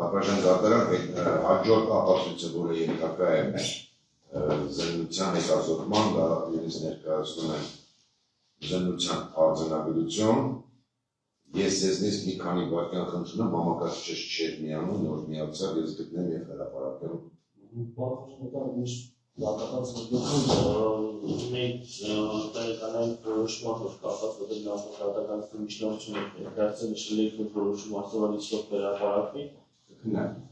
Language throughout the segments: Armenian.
Պատվաժան դատարան հաջորդ ապացույցը, որը երեքակա է զննության հետազոտման, դա իրենց ներկայացնում են զննության արձանագրություն, ես ձեզնից մի քանի վայրկյան խնդրում եմ, համակարգիչս չէր միանում, նոր միացավ, ես գտնեմ և հրապարակեմ։ Պատվաժան միշտ դատական ծրագրում մեկ տեղեկանային որոշման որ կապած որտեղ դատական միջնորդություն է ներկայացել նշել եք որ որոշում ասովալիցով հրապարակվի Քննարկի։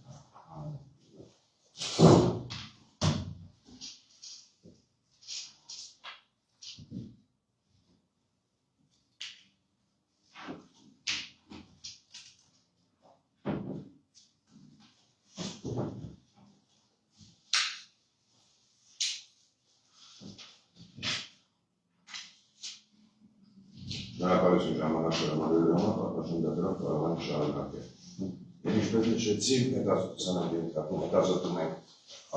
Շնորհակալություն ժամանակ հրամայելու համար, պատվաժան դատարան կարող են շարունակել։ Ինչպես նշեցի, հետազոտում ենք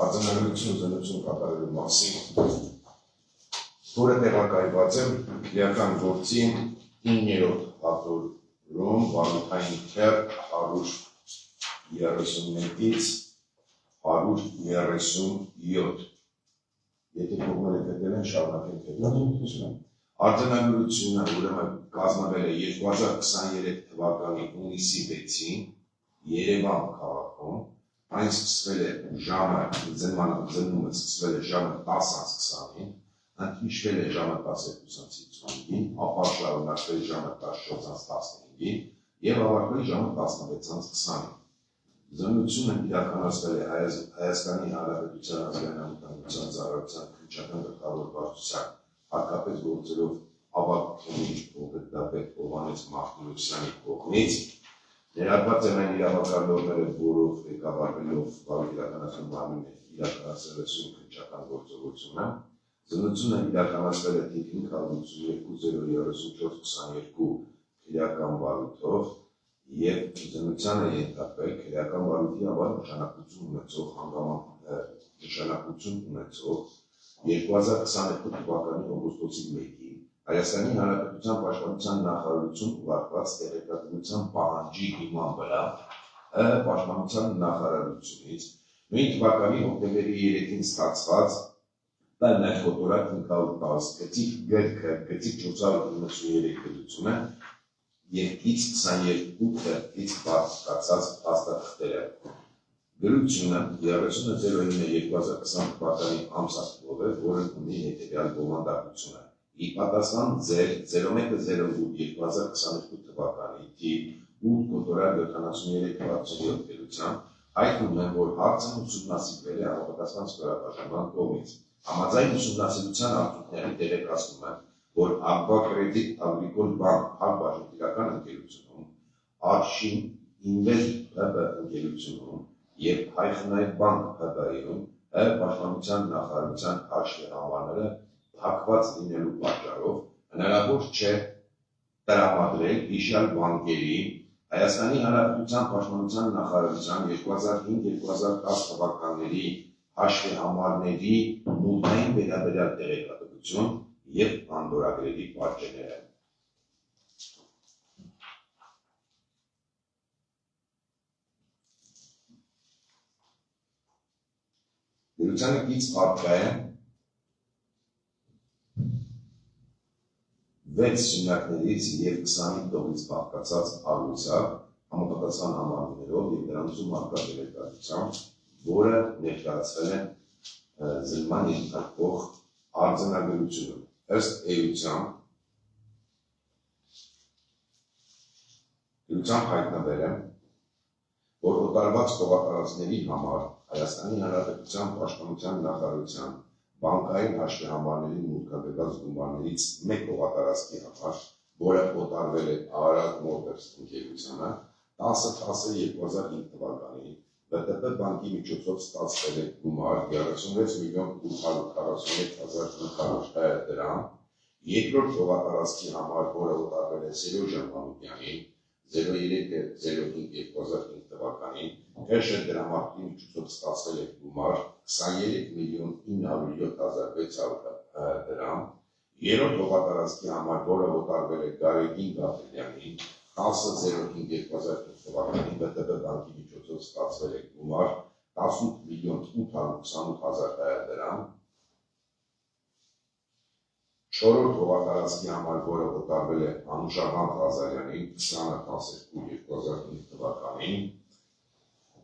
արձանագրություն զննություն կատարելու մասին, որը տեղակայված է քրեական գործի 9-րդ հատորում վարույթային թեր 131-ից 137։ Եթե կողմերը գտել են շարունակենք հետազոտությունը։ Արձանագրությունը ուրեմն կազմվել է 2023 թվականի հունիսի 6-ին Երևան քաղաքում, այն սկսվել է ժամը զննումը սկսվել է ժամը 10:20-ին, ընդմիջվել է ժամը 12:50-ին, ապա շարունակվել ժամը 14:15-ին և ավարտվել ժամը 16:20-ին։ Զննությունը իրականացվել է Հայաստանի Հանրապետության ազգային անվտանգության ծառայության քննչական գլխավոր վարչության հատկապես գործերով ավագ պետ Հովհաննես Մարտիրոսյանի կողմից ներառված են այն իրավակարգները, որով ղեկավարվելով իրականացում մարմինը իրականացրել քննչական գործողությունը։ Զննությունը իրականացվել է 582-034-22 քրեական վարույթով և զննությանը ենթարկվել քրեական վարույթի համար նշանակություն ունեցող 2022 թվականի օգոստոսի 1-ին Հայաստանի Հանրապետության Պաշտպանության նախարարություն ուղարկված տեղեկատվության պահանջի հիման վրա Պաշտպանության նախարարությունից նույն թվականի հոկտեմբերի 3-ին ստացված Տայնայ ֆոտորակ 510 գծիկ 493 գծությունը և X 22 թերթից բացկացած փաստաթղթերը։ Գրությունը 30.09.2020 թվականի ամսաթվով է, որը ունի հետևյալ բովանդակությունը։ Ի պատասխան ձեր 01.08.2022 թվականի թիվ 8 կոտորակ 7367 գրության հայտնում եմ, որ հարցը ուսումնասիրվել է համապատասխան ստորաբաժանման կողմից։ Համաձայն ուսումնասիրության արդյունքների տեղեկացնում եմ, որ Աբվա Կրեդիտ Ագրիկոլ բանկ հակբաժնետիրական ընկերությունում, Արշին Ինվեստ ՀԲ ընկերությունում և Հայխնայ բանկ ՀԲ-ում Պաշտպանության նախարարության հաշվի համարները փակված լինելու պատճառով հնարավոր չէ տրամադրել հիշյալ բանկերի Հայաստանի Հանրապետության Պաշտպանության նախարարության 2005-2010 թվականների հաշվի համարների մուտքային վերաբերյալ տեղեկատվություն և անդորագրերի պատճենները։ Գերությանը գից արկա է 6 շնորհներից եւ 25 տողից բաղկացած առույցով համապատասխան համարներով եւ դրանցում արկա դերեկատվությամբ, որը ներկայացվել է զնման ենթարկվող արձանագրությունը։ Ըստ էության հայտնվել է, որ օտարված տողատարածքների համար Հայաստանի Հանրապետության Պաշտպանության նախարարության բանկային հաշվեհամարների մուտքագրված գումարներից մեկ տողատարածքի համար, որը օտարվել է Արարատ Մոտորս ընկերությանը 10/10/2005 թվականին ՎՏԲ բանկի միջոցով ստացվել է գումար 36,841,500 դրամ, երկրորդ տողատարածքի համար, որը օտարվել է Սերոժան Մանուկյանին 03/05/2005 թվականին Կեշ դրամարկղի միջոցով ստացվել է գումար 23,907,600 դրամ, երրորդ տողատարածքի համար, որը օտարվել է Գարեգին Գաբրելյանին 10/05/2005 թվականին ՎՏԲ բանկի միջոցով ստացվել է գումար 18,828,000 դրամ, չորրորդ տողատարածքի համար, որը օտարվել է Անուշաբան Ղազարյանին 20/12/2005 թվականին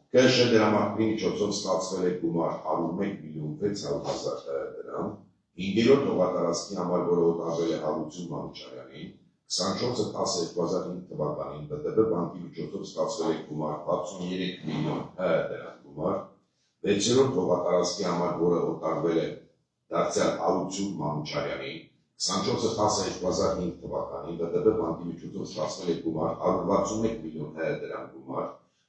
Կեշ դրամարկղի միջոցով ստացվել է գումար 101,600,000 դրամ, հինգերորդ տողատարածքի համար, որը օտարվել է Հարություն Մանուչարյանին 24/10/2005 թվականին ՎՏԲ բանկի միջոցով ստացվել է գումար 63 միլիոն դրամ գումար, վեցերորդ տողատարածքի համար, որը օտարվել է դարձյալ Հարություն Մանուչարյանին 24/10/2005 թվականին ՎՏԲ բանկի միջոցով ստացվել է գումար 161 միլիոն դրամ գումար,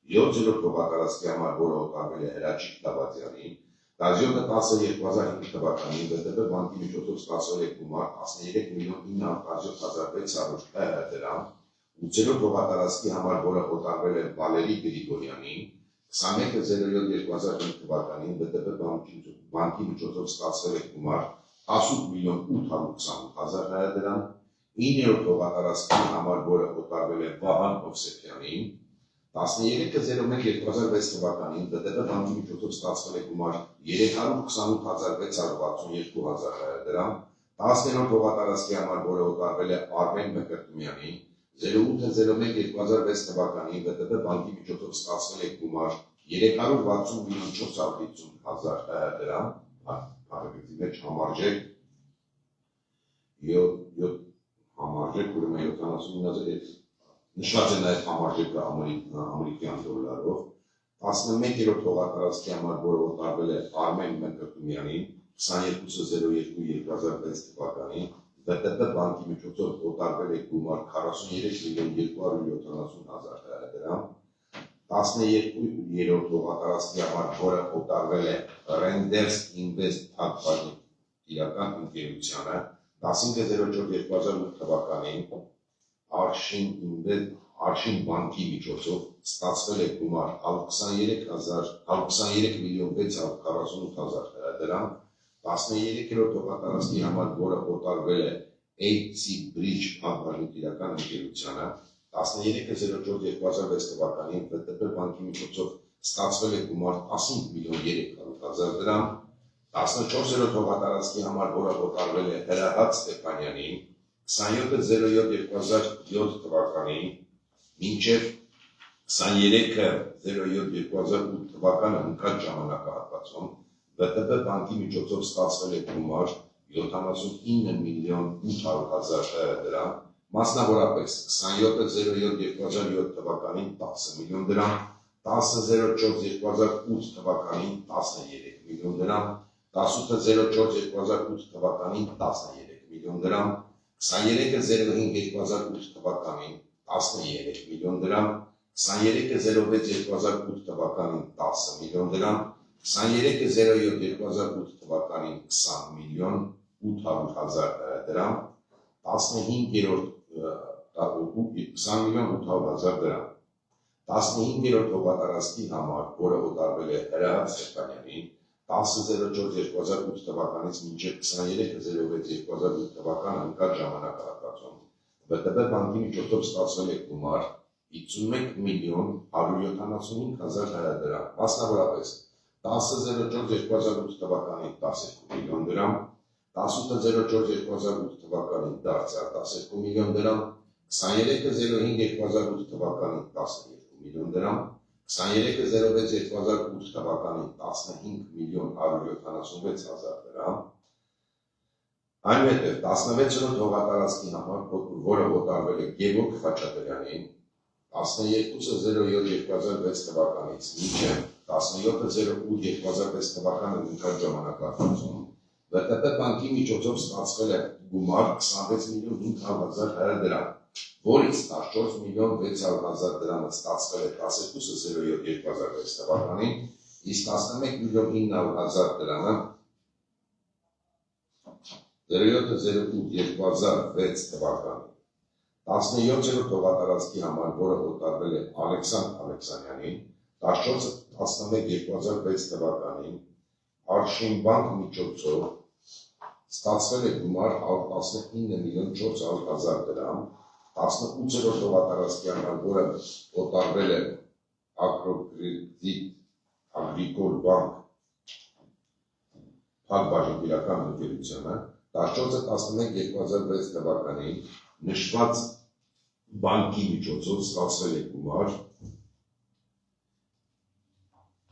7-րդ տողատարածքի համար, որը օտարվել է Հրաչիկ Դավադյանին 17/10/2005 թվականին ՎՏԲ բանկի միջոցով ստացվել է գումար 13,907,600 դրամ, 8-րդ տողատարածքի համար, որը օտարվել է Վալերի Գրիգորյանին 21/07/2005 թվականին ՎՏԲ բանկի միջոցով ստացվել է գումար 18,828,000 դրամ, 9-րդ տողատարածքի համար, որը օտարվել է Վահան Հովսեփյանին 13/01/2006 թվականին ՎՏԲ բանկի միջոցով ստացվել է գումար 328,662,000 դրամ, 10-րդ տողատարածքի համար, որը օտարվել է Արմեն Մկրտումյանին 08/01/2006 թվականին ՎՏԲ բանկի միջոցով ստացվել է գումար 360,450,000 դրամ, հարաբերի մեջ համարժեք 79,000 նշված է նաև համարժեքը ամերիկյան դոլարով, 11-րդ տողատարածքի համար, որը օտարվել է Արմեն Մկրտումյանին 22/02/2006 թվականին ՎՏԲ բանկի միջոցով օտարվել է գումար 43,270,000 դրամ, 12-րդ տողատարածքի համար, որը օտարվել է Renders Invest Թագվարի իրական ընկերությանը 15/04/2008 թվականին Արշին բանկի միջոցով ստացվել է գումար 123,648,000 դրամ, 13-րդ տողատարածքի համար, որը օտարվել է AC Bridge Թագվարի իրական ընկերությանը 13/04/2006 թվականին ՎՏԲ բանկի միջոցով ստացվել է գումար 15,300,000 դրամ, 14-րդ տողատարածքի համար, որը օտարվել է Հրահատ Ստեփանյանին 27/07/2007 թվականին մինչև 23/07/2008 թվականը ընկած ժամանակահատվածում ՎՏԲ բանկի միջոցով ստացվել է գումար 79,800,000 դրամ, մասնավորապես 27/07/2007 թվականին 10 միլիոն դրամ, 10/04/2008 թվականին 13 միլիոն դրամ, 18/04/2008 թվականին 13 միլիոն դրամ, 23/05/2008 թվականին 13 միլիոն դրամ, 23/06/2008 թվականին 10 միլիոն դրամ, 23/07/2008 թվականին 20 միլիոն 800,000 դրամ, 15-րդ 20 միլիոն 800,000 դրամ, 15-րդ տողատարածքի համար, որը օտարվել է Հրահատ Ստեփանյանին 10/04/2008 թվականից մինչև 23/06/2008 թվականը ընկած ժամանակահատվածում ՎՏԲ բանկի միջոցով ստացվել է գումար 51,175,000 դրամ, մասնավորապես 10.04.2008 թվականին 12 միլիոն դրամ, 18.04.2008 թվականին դարձյալ 12 միլիոն դրամ, 23.05.2008 թվականին 12 միլիոն դրամ, 23.06.2008 թվականին 15 միլիոն 176 հազար դրամ, այնուհետև 16-րդ հողատարածքի համար, որը հոտարվել է Գևորգ Խաչատրյանին, 12.07.2006 թվականից մինչև 17.08.2006 թվականը ընկած ժամանակահատվածում ՎՏՊ բանկի միջոցով ստացվել է գումար 26.500.000 դրամ, որից 14.600.000 դրամը ստացվել է 12.07.2006 թվականին, իսկ 11.900.000 դրամը 07.08.2006 թվականին, 17-րդ հողատարածքի համար, որը հոտարվել է Ալեքսանդր Ալեքսանյանին, 14.11.2006 թվականին Արշինբանկ միջոցով ստացվել է գումար 19.400.000 դրամ, 18-րդ հողատարածքի համար, որը հոտարվել է Ագրոկրեդիտ Ագրիկոլ բանկ փակbaşıնքիրական ընկերությունը, 14.11.2006 թվականին նշված բանկի միջոցով ստացվել է գումար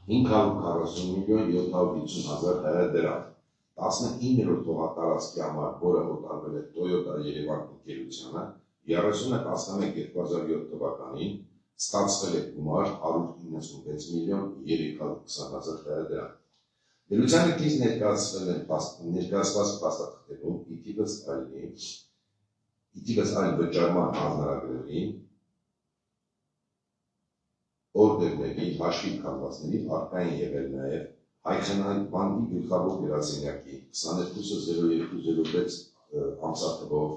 540.750.000 դրամ, 19-րդ հողատարածքի համար, որը հոտարվել է Toyota Երևան ընկերությանը, 30.11.2007 թվականին ստացվել է գումար 196.320.000 դրամ։ Դրությանը կից ներկայացված փաստաթղթերում իթիվս այլ վճարման հանրագրերի, օրդերների, հաշվի կալվածների առկային եղել նաև Հայխենային բանկի գլխավոր գրասենյակի 22.02.06 ամսաթվով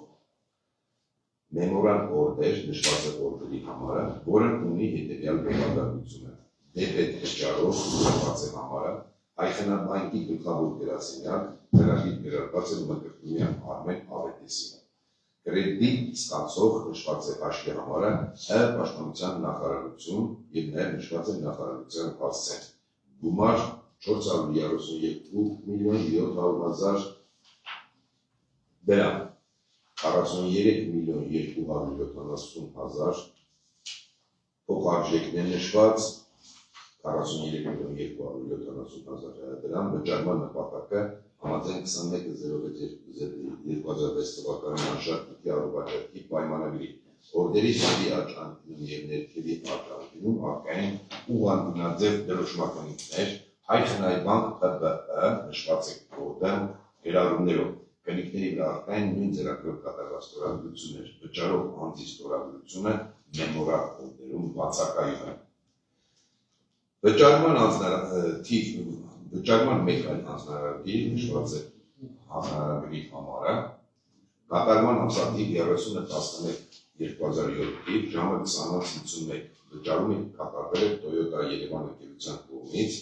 մեմորան օրդեր, նշված է օրդերի համարը, որն ունի հետևյալ բովանդակությունը, դեպետ վճարով նշված է համարը, Հայխենան բանկի գլխավոր գրասենյակ, ծրագիր գրառված է Մկրտունյան Արմեն Ավետիսին։ Կրեդիտ ստացող նշված է հաշվի համարը պաշտպանության նախարարություն և նաև նշված է նախարարության հասցեն։ Գումար 432.700.000 դրամ, 43.270.000 փոխարժեքներ նշված 43.270.000 դրամ, վճարման նպատակը համաձայն 21.06.2006 թվականի անշարժույթի առողջակի պայմանագրի օրդերի շահի աճանքինում և ներքևի աճանքինում առկային ուղղանկյունաձև դրոշմականիքներ Հայխենայի բանկ ՊԲԸ նշված է կոդը գրառումներով կնիքների վրա առկային նույն ձեռագրով կատարված ստորագրություններ վճարող անձի ստորագրությունը մեմորան օրդերում բացակայում է։ Վճարման մեկ այլ հանձնարարագիր նշված է հանձնարարագրի համարը, կատարման ամսաթիվ 30.11.2007 ժամը 20:51 վճարումը կատարվել է Toyota Երևան ընկերության կողմից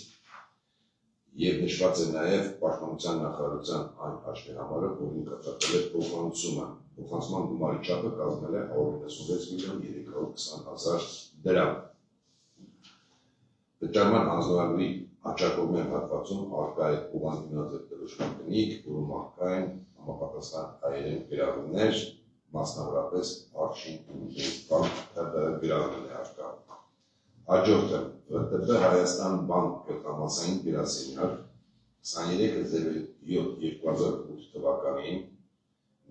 և նշված է նաև պաշտպանության նախարարության այն հաշվի համարը, որին կատարվել է փոխանցման գումարի չափը կազմել է 196.320.000 դրամ։ Վճարման հանձնարարագրի աճակողմյան հատվածում առկա է ուղղանկյունաձև դրոշմակնիկ, որում առկա են համապատասխան հայերեն գրառումներ, մասնավորապես Արշին բանկ ՊԲԸ գրառումն է առկա։ Հաջորդը ՎՏԲ Հայաստան բանկ գլխամասային գրասենյակ 23.07.2008 թվականին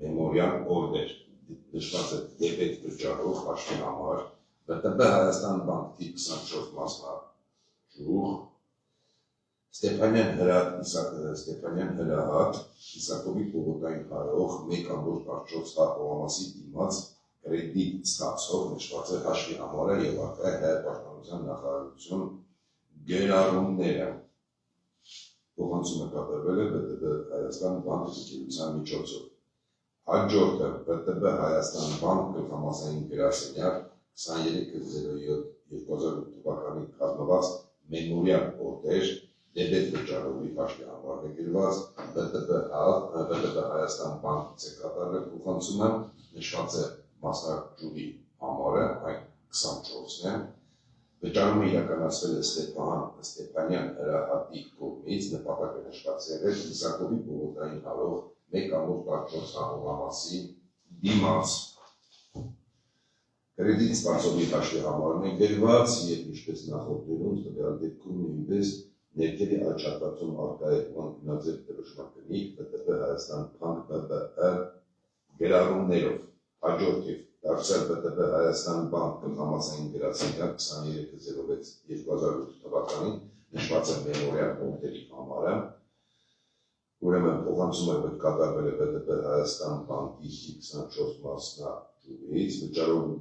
մեմորյան օրդեր նշված է դեպետ վճարող հաշվի համար ՎՏԲ Հայաստան բանկ թիվ 24 մասնաճյուղ Ստեփանյան Հրահատ Իսակովի փողոցային հարող 1.4 հողամասի դիմաց կրեդիտ ստացող նշված է հաշվի համարը և առկա է պաշտպանության նախարարություն գրառումները։ Փոխանցումը կատարվել է ՎՏԲ Հայաստան բանկ ընկերության միջոցով։ Հաջորդը ՎՏԲ Հայաստան բանկ գլխամասային գրասենյակ 23.07.2008 թվականին կազմված մեմորյան օրդեր դեպետ վճարողի հաշվի համար է գրված ՎՏԲ Հայաստան բանկից է կատարվել փոխանցումը, նշված է մասնաճյուղի համարը, այն 24-ն է, Վճարումը իրականացվել է Ստեփանյան հրահատի կողմից նպատակը նշված եղել Իսակովի պողոտային հարող 1.4 հաղորդամասի դիմաց։ Կրեդիտ ստացողի հաշվի համարն է գրված եւ ինչպես նախորդներում տվյալ դեպքում նույնպես ներքերի աճատացում արկա է գնաձև դրոշմակնիկ ԲՏՊ Հայաստան Բանկ ԲԲԸ գրառումներով հաջորդիվ դարձյալ ԲՏՊ Հայաստան Բանկ գլխամասային գրասենյակ 2306/2008 թվականին նշված է մեմորիալ կողմերի համարը, ուրեմն փոխանցումը կատարվել է ԲՏՊ Հայաստան Բանկի 24 մասնաճյուղից,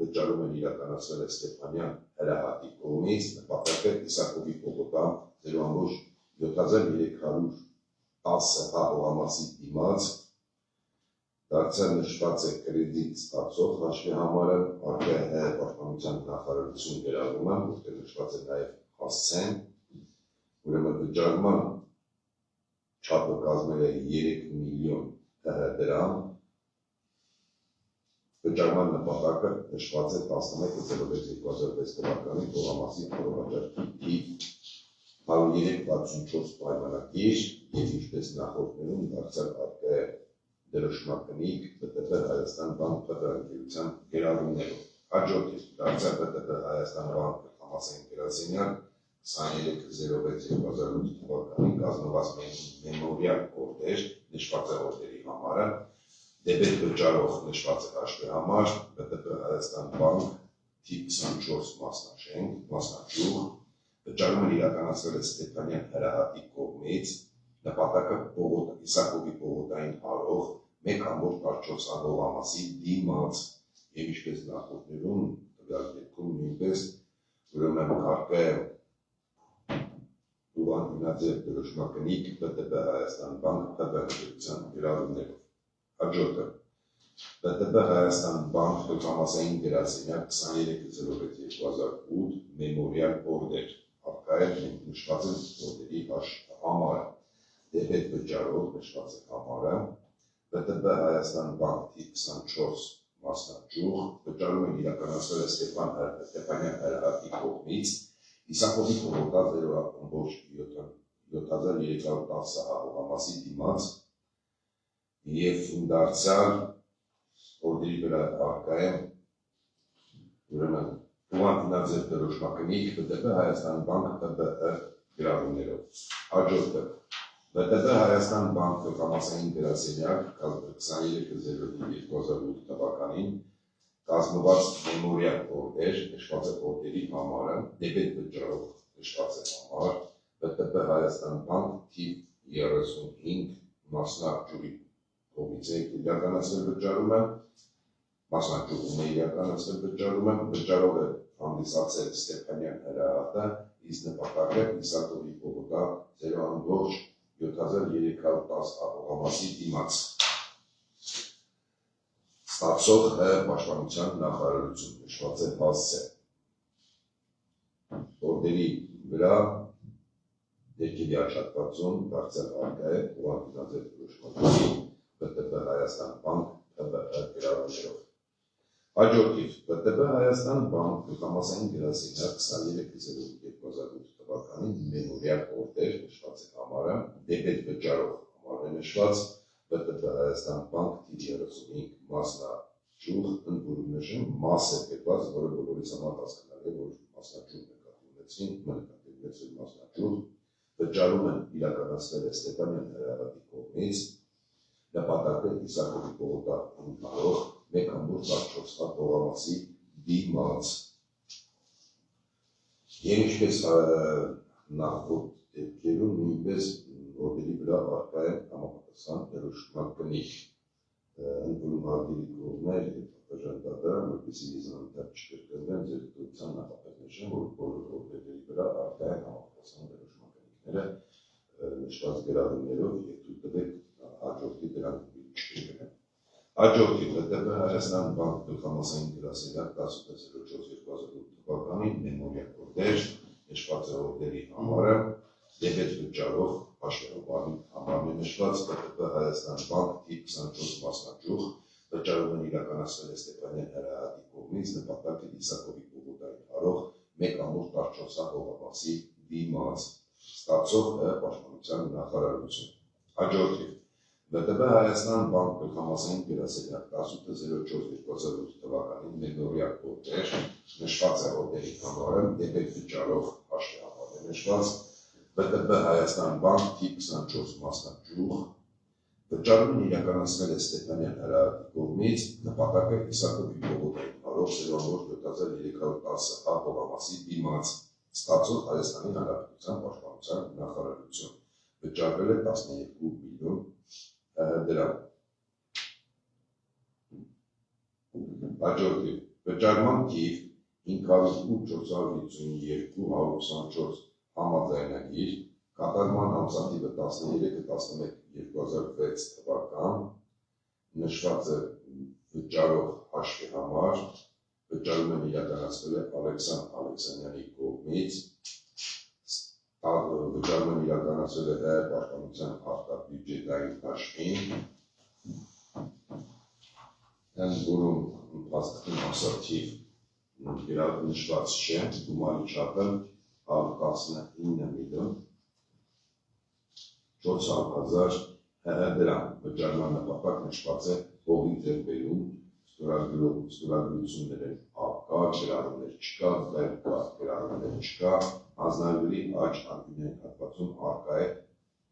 վճարումն իրականացվել է Ստեփանյան հրահատի կողմից, նպատակը Իսակովի պողոտա 0.7310 հաղորդամասի դիմաց, դարձյալ նշված է կրեդիտ ստացող հաշվի համարը, արկա է պաշտպանության նախարարություն գրառումը, որտեղ նշված է նաև հասցեն, ուրեմն վճարման չափը կազմել է 3 միլիոն դրամ, վճարման նպատակը նշված է 11.06.2006 թվականին հողամասի փոխվաճառքի 103.64 պայմանագիր եւ ինչպես նախորդներում դարձյալ արկա է դրոշմակնիկ ԲՏՊ Հայաստան Բանկ ընկերության գրառումներով։ Հաջորդիվ դարձյալ ԲՏՊ Հայաստան Բանկ գլխամասային գրասենյակ 2306/2008 թվականին կազմված մեմորիալ օրդեր նշված է օրդերի համարը, դեպետ վճարող նշված է հաշվի համար, ԲՏՊ Հայաստան Բանկ թիվ 24 մասնաճյուղ, վճարումն իրականացվել է Ստեփանյան հրահատի կողմից, նպատակը Իսակովի պողոտային հարող 1.4 հաղորդամասի դիմաց եւ ինչպես նախորդներում տվյալ դեպքում նույնպես ուրեմն արկա է գնաձև դրոշմակնիկ ԲՏՊ Հայաստան Բանկ ընկերության գրառումներով։ Հաջորդը ԲՏՊ Հայաստան Բանկ գլխամասային գրասենյակ 2306/2008 մեմորիալ օրդեր, արկա է նշված է օրդերի համարը, դեպետ վճարող նշված է համարը, ԲՏՊ Հայաստան Բանկ թիվ 24 մասնաճյուղ, վճարումն իրականացվել է Ստեփանյան հրահատի կողմից, Իսակովի պողոտա 0.7310 հաղորդամասի դիմաց եւ դարձյալ օրդերի վրա արկա է ուրեմն գնաձև դրոշմակնիկ ԲՏՊ Հայաստան Բանկ ԲԲԸ գրառումներով։ Հաջորդը ԲՏՊ Հայաստան Բանկ գլխամասային գրասենյակ 2306/2008 թվականին կազմված մեմորիալ օրդեր նշված է օրդերի համարը, դեպետ վճարող նշված է համար, ԲՏՊ Հայաստան Բանկ թիվ 35 մասնաճյուղի կողմից է իրականացվել վճարումը, մասնաճյուղում է իրականացվել վճարումը, վճարողը հանդիսացել Ստեփանյան հրահատը, իսկ նպատակը Իսակովի պողոտա 0.7310 հաղորդամասի դիմաց։ Ստացող պաշտպանության նախարարություն նշված է հասցեն։ Օրդերի վրա ներքևի աշխատվածում դարձյալ արկա է գնաձև դրոշմակնիկ ԲՏՊ Հայաստան Բանկ ԲԲԸ գրառումներով։ Հաջորդիվ ԲՏՊ Հայաստան Բանկ գլխամասային գրասենյակ 2306/2008 թվականին մեմորիալ օրդեր նշված է համարը, դեպետ վճարող համարն է նշված, ԲՏՊ Հայաստան Բանկ թիվ 35 մասնաճյուղ ընդգուրում նշում մաս է գրված, որը բոլորիս համար հասկանալի է, որ մասնաճյուղ նկատի ունեցել մասնաճյուղ, վճարումն իրականացվել է Ստեփանյան հրահատի կողմից, նպատակը Իսակովի պողոտա հարող 1.4 հաղորդամասի դիմաց։ Եվ ինչպես նախորդ դեպքերում նույնպես օրդերի վրա արկա է համապատասխան դրոշմակնիկ ընդգրկում հարգելի կողմեր եւ բաժանետար, որպեսզի եզրանիթար չկրկնվեն, ձեր դրության նախապես նշեմ, որ բոլոր օրդերի վրա արկա է համապատասխան դրոշմակնիկները նշված գրառումներով եւ թույլ տվեք հաջորդի դրանք չկրկնեն։ Հաջորդի ԲՏՊ Հայաստան Բանկ գլխամասային գրասենյակ 1804/2008 թվականին մեմորիալ օրդեր նշված է օրդերի համարը, դեպետ վճարող համարն է նշված ԲՏՊ Հայաստան Բանկ թիվ 24 մասնաճյուղ, վճարումն իրականացվել է Ստեփանյան հրահատի կողմից, նպատակը Իսակովի պողոտային հարող 1,14 հողամասի դիմաց ստացող պաշտպանության նախարարություն։ Հաջորդիվ ՎՏԲ Հայաստան բանկ գլխամասային գրասենյակ 18.04.2008 թվականին մեմորիալ կոդեր նշված է օրդերի համարը դեպի վճարող հաշվի համարը նշված ՎՏԲ Հայաստան բանկ թիվ 24 մասնաճյուղ վճարումն իրականացնել է Ստեփանյան Հրահարի կողմից նպատակը Իսակովի Պողոտային հարով 0.7310 հողամասի դիմաց ստացող Հայաստանի Հանրապետության պաշտպանության նախարարություն վճարվել է 12 միլիոն դրամ։ Հաջորդիվ վճարման թիվ 508,452,124 համաձայնագիր կատարման ամսաթիվը 13-11-2006 թվական նշված է վճարող հաշվի համար վճարումն իրականացվել է Ալեքսան Ալեքսանյանի կողմից վճարումն իրականացվել է պաշտպանության արտաբյուջետային հաշվին որում փաստաթղթի ամսաթիվ նշված չէ գումարի չափը 19 միլիոն 400,000 դրամ վճարման նպատակ նշված է հողի ձեռքբերում ստորագրություններ են ապկա, գրառումներ չկա, վերկա, գրառումներ չկա, հանձնարարների աճ անկյունային հատվածում առկա է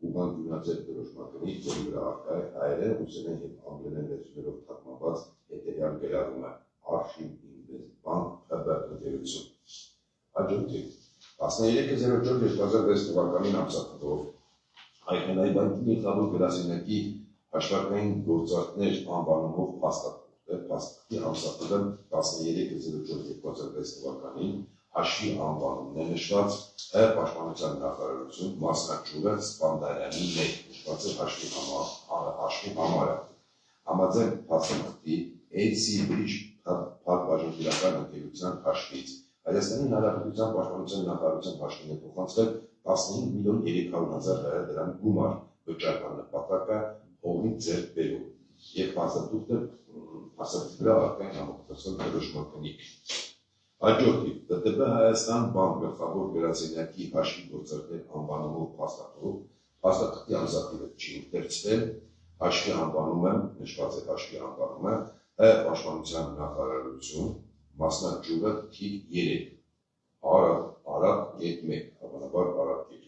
ուղղանկյունաձև դրոշմակնիկ, որի վրա առկա է հայերեն, ռուսերեն և անգլերեն լեզուներով թարգմանված հետևյալ գրառումը Արխիվ Ինվեստբանկ ՀԲ ընկերություն։ Հաջորդիվ 13.04.2006 թվականին ամսաթվով Հայկենայի բանկի գլխավոր գրասենյակի հաշվարկային գործարքներ անվանումով փաստաթղթի ամսաթվը 13.04.2006 թվականին հաշվի անվանումն է նշված պաշտպանության նախարարություն մասնաճյուղը Սպանդարյանի 1 նշված է հաշվի համարը համաձայն փաստաթղթի AC Bridge փակbaşıնքիրական ընկերության հաշվից Հայաստանի Հանրապետության պաշտպանության նախարարության հաշվին է փոխանցվել 15 միլիոն 300,000 դրամ գումար վճարման նպատակը հողի ձեռքբերում եւ փաստաթուղթը վրա առկա է համապատասխան դրոշմակնիկ։ Հաջորդիվ ՎՏԲ Հայաստան բանկ գլխավոր գրասենյակի հաշվի գործարքներ անվանումով փաստաթղթի ամսաթիվը չի ընթերցվել հաշվի անվանումը նշված է հաշվի անվանումը պաշտպանության նախարարություն մասնաճյուղը թիվ 3 Արաբ կետ 1 հավանաբար Արաբ կետ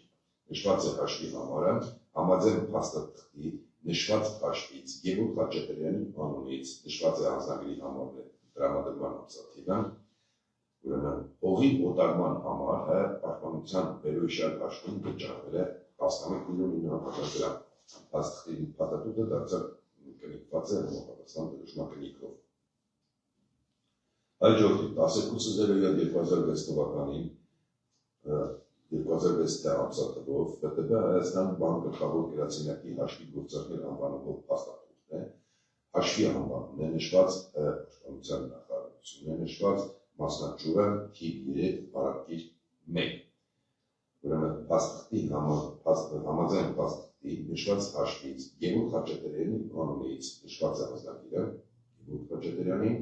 նշված է հաշվի համարը համաձայն փաստաթղթի նշված հաշվից Գևորգ Խաչատրյանի անունից նշված է հանձնագրի համարը տրամադրման ամսաթիվը ուրեմն հողի օտարման համար պաշտպանության վերոհիշյալ հաշվին վճարվել է 11 միլիոն 900,000 դրամ փաստաթղթի փաստաթուղթը դարձավ կնիկված է համապատասխան դրոշմակնիկով։ Հաջորդիվ 12.07.2006 թվականին 2006 ամսաթվով ՎՏԲ Հայաստան բանկ գլխավոր գրասենյակի հաշվի գործարքներ անվանումով փաստաթուղթ է հաշվի անվանումն է նշված պաշտպանության նախարարությունն է նշված մասնաճյուղը թիվ 3 Արաբկիր 1 ուրեմն փաստաթղթի համաձայն փաստաթղթի նշված հաշվից Գևորգ Խաչատրյանի անունից նշված է հանձնագիրը Գևորգ Խաչատրյանի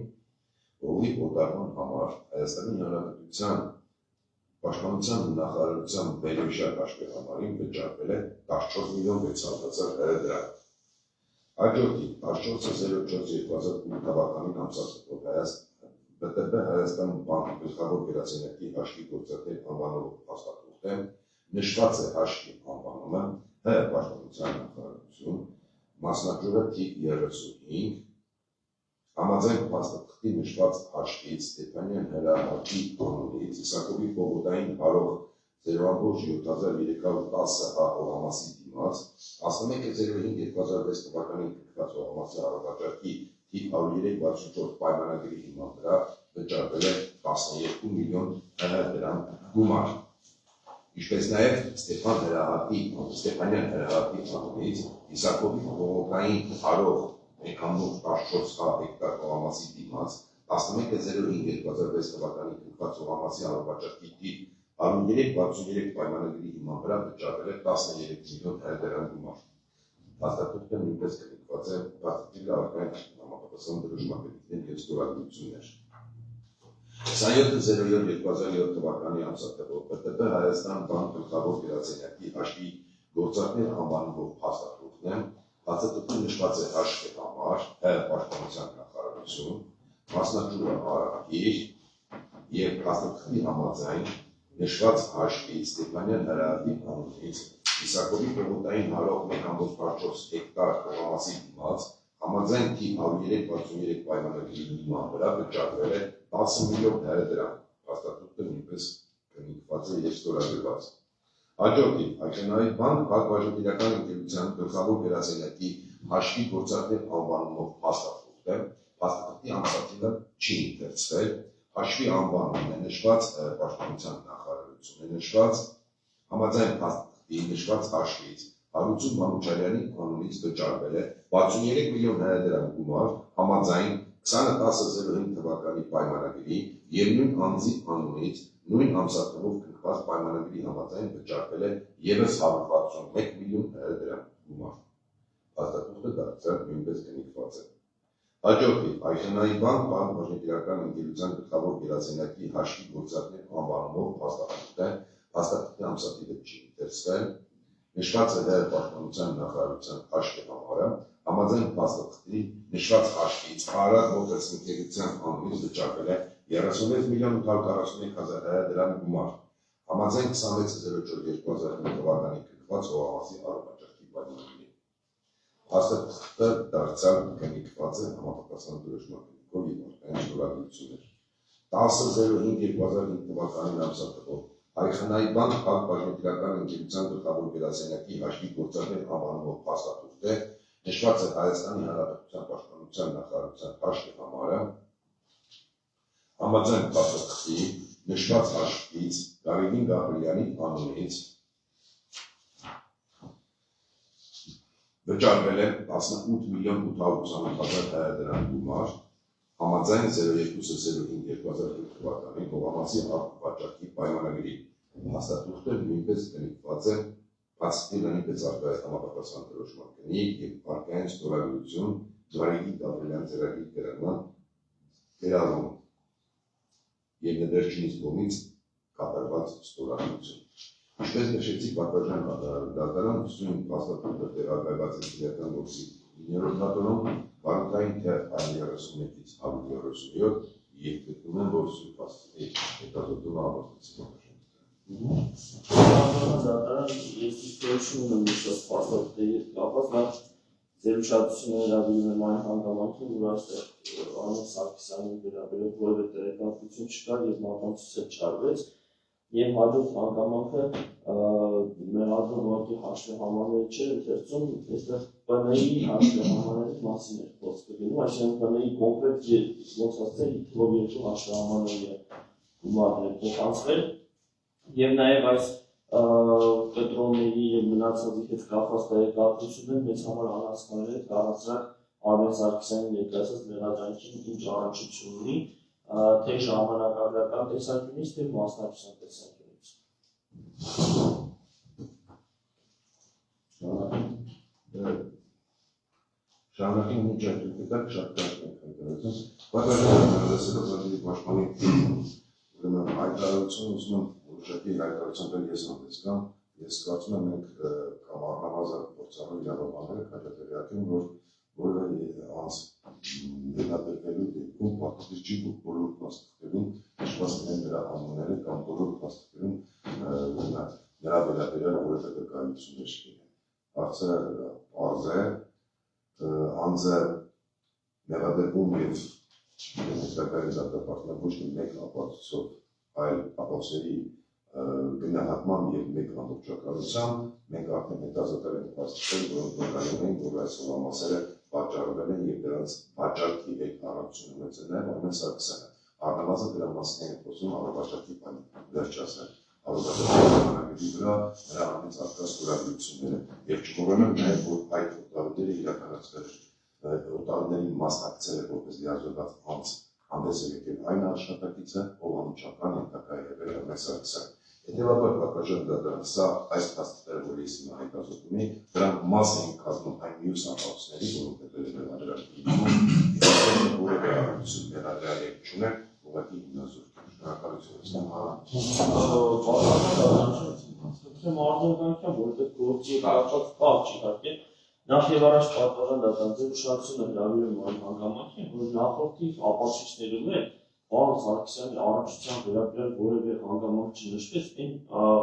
հողի օտարման համար Հայաստանի Հանրապետության պաշտպանության նախարարության վերոհիշյալ հաշվի համարին վճարվել է 14 միլիոն 600,000 դրամ։ Հաջորդիվ 14.04.2008 թվականին ամսաթվով ՎՏԲ Հայաստան բանկ գլխավոր գրասենյակի հաշվի գործարքներ անվանումով փաստաթուղթ է նշված է հաշվի անվանումը պաշտպանության նախարարություն մասնաճյուղը թիվ 35 համաձայն փաստաթղթի նշված հաշվից Ստեփանյան Հրահարի անունից Իսակովի Պողոտային հարով 0.7310 հողամասի դիմաց 11.05.2006 թվականին կնքված հողամասի հարավաճառքի թիվ 103.64 պայմանագրի հիման վրա վճարվել է 12 միլիոն դրամ գումար։ Ինչպես նաև Ստեփանյան Հրահարի անունից Իսակովի Պողոտային հարով 114 հեկտար հողամասի դիմաց 11.05.2006 թվականին կնքված հողամասի հարավաճառքի թիվ 103.63 պայմանագրի հիման վրա վճարվել է 13 միլիոն դրամ գումար։ Փաստաթուղթը նույնպես կնքված է փաստաթղթի առկա համապատասխան դրոշմակնիկներ և ստորագրություններ։ 27.07.2007 թվականի ամսաթվով ՊՏՊ Հայաստան բանկ գլխավոր գրասենյակի հաշվի գործարքներ անվանումով փաստաթուղթն է, փաստաթուղթը նշված է հաշվի համար, պաշտպանության նախարարություն, մասնաճյուղը Արարագիր և փաստաթղթի համաձայն նշված հաշվի Ստեփանյան Հրահրի անունից Իսակովի պողոտային հալող 1.4 հեկտար կողամասի դիմաց համաձայն թիվ 103-63 պայմանագրի հիման վրա վճարվել է 10 միլիոն դրամ, փաստաթուղթը նույնպես կնքված է և ստորագրված։ Հաջորդին Հայկենային բանկ Բաժնետիրական ընկերության գլխավոր գրասենյակի հաշվի գործարքներ անվանումով փաստաթուղթ է, փաստաթղթի ամսաթիվը չի ընթերցվել, հաշվի անվանումն է նշված պաշտպանության նախարարություն է նշված, համաձայն փաստաթղթի նշված հաշվից Հարություն Մանուչարյանի անունից վճարվել է 63 միլիոն դրամ գումար, համաձայն 20.10.05 թվականի պայմանագրի և նույն անձի անունից նույն ամսաթվով կնքված պայմանագրի համաձայն վճարվել է ևս 161 միլիոն դրամ գումար։ Փաստաթուղթը դարձյալ նույնպես կնքված է։ Հաջորդին Հայկենային բանկ Բաժնետիրական ընկերության գլխավոր գրասենյակի հաշվի գործարքներ անվանումով փաստաթուղթ է, փաստաթղթի ամսաթիվը չի ընթերցվել, նշված է պաշտպանության նախարարության հաշվի համարը, համաձայն փաստաթղթի նշված հաշվից Արարատ մոտորս ընկերության անունից վճարվել է 36 միլիոն 841 դրամ գումար, համաձայն 26.04.2005 թվականի կնքված հողամասի առողջակի պայմանագրի։ Փաստաթղթը դարձյալ կնքված է համապատասխան դրոշման կնքով և արտաքին ստորագրություններ։ 10.05.2005 թվականին ամսաթվով Հայկենային բանկ Բաժնետիրական ընկերության գլխավոր գրասենյակի հաշվի գործարքներ անվանումով փաստաթուղթ է, նշված է Հայաստանի Հանրապետության պաշտպանության նախարարության հաշվի համարը, համաձայն փաստաթղթի նշված հաշվից Գարեգին Գաբրիելյանի անունից վճարվել է 18 միլիոն 828 դրամ գումար, համաձայն 02.05.2005 թվականի հողամասի առողջակի պայմանագրի։ Փաստաթուղթը նույնպես կնքված է, փաստաթուղթը նույնպես արտահայտ համապատասխան դրոշման կնիկ և արտաքին ստորագրություն Գարեգին Գաբրիելյանի ծրագրի գրառում և ներդաշինից կողմից կատարված ստորագրություն։ Ինչպես նշեցի, պատվարժան դատարան ուսումն փաստաթուղթը տեղակայված է քրեական գործի 9-րդ հատորում, վարորդային թեւ 131-ից 137 և գտնում են, որ սույն փաստաթղթի հետազոտումը ավարտվեցին։ Դատարան ես իշխանություն ունեմ նշված փաստաթղթերի հետ կապված, նա ձեր ուշադրությունը հրավիրում եմ այն հանգամանքին, որ այստեղ Աննա Սարգսյանին վերաբերող որևէ տեղեկատվություն չկար և մատանցույց չարվեց, և հաջորդ հանգամանքը մեղադրող ուղղակի հաշվի համարները չէր ընթերցում, այստեղ ՊՆ-ի հաշվի համարների մասին էր խոսքը գնում, այսինքն ՊՆ-ի կոնկրետ ոնց ասել թվով երկու հաշվի համարների գումարներ փոխանցվել, և նաև այս կտրոնների և մնացածի հետ կապված տեղեկատվությունները մեզ համար անհասկանալի է, առանցրակ Արմեն Սարգսյանի ներկայացրած մեղադրանքին ինչ առնչություն ունի, թե ժամանակագրական տեսանկյունից, թե մասնակցության տեսանկյունից։ Շարունակենք ինչ այդպես շատ կարճ ենք հայտարարություն։ Պատվարժան լսելով Զորի պաշտպանի հայտարարություն ուզում եմ ուժեղի հայտարարություն ես նոտեցկամ, ես կարծում եմ մենք կամ առնվազն փորձառու իրավաբանները քաջատեղյակին, որ որևէ անձ ներդրվելու դեպքում պատասխանատվի բոլոր փաստաթղթերում նշված լինեն նրա անունները կամ բոլոր փաստաթղթերում նրա վերաբերյալ որևէ վկայություններ չլինեն։ Հարցը պարզ է, անձը մեղադրվում և հետագայում դատապարտվում ոչ թե մեկ ապացույցով, այլ ապացույցների գնահատմամբ և մեկ ամբողջականությամբ, մենք արդեն հետազոտել ենք փաստաթղթեր, որոնք վկայում են, որ այս հողամասերը վաճառվել են և դրանց վաճառքի հետ առնչություն ունեցել նաև Արմեն Սարգսյանը։ Առնվազն դրա մասին են խոսում առողջակի վերջացնել։ Առողջակի պայմանագրի վրա նրա անունից արկա ստորագրությունները և չմոռանանք նաև, որ այդ օտարները իրականացվել օտարներին մասնակցել է որպես լիազորված անձ հանդես է եկել այն աշխատակիցը, ով անմիջական ենթակա է եղել Արմեն Սարգսյանը։ Հետևաբար պատվարժան դատարան սա այս փաստաթղթերը, որ ես հիմա հետազոտում եմ, դրանք մաս են կազմում այն մյուս ապացույցների, որոնք հետել են մեղադրյալի դիմում, որևէ առնչություն մեղադրյալի հետ չունեն, ուղղակի հիմնազորք։ Արձագանքյան, որովհետև գործի կապված կապ չի իհարկե, նախ եւ առաջ պատվական դատանձի ուշադրությունը հրավիրում այն հանգամանքին, որ նախորդի ապացույցներում է պարոն Սարգսյանի առնչության վերաբերյալ որևէ հանգամանք չնշվեց, այն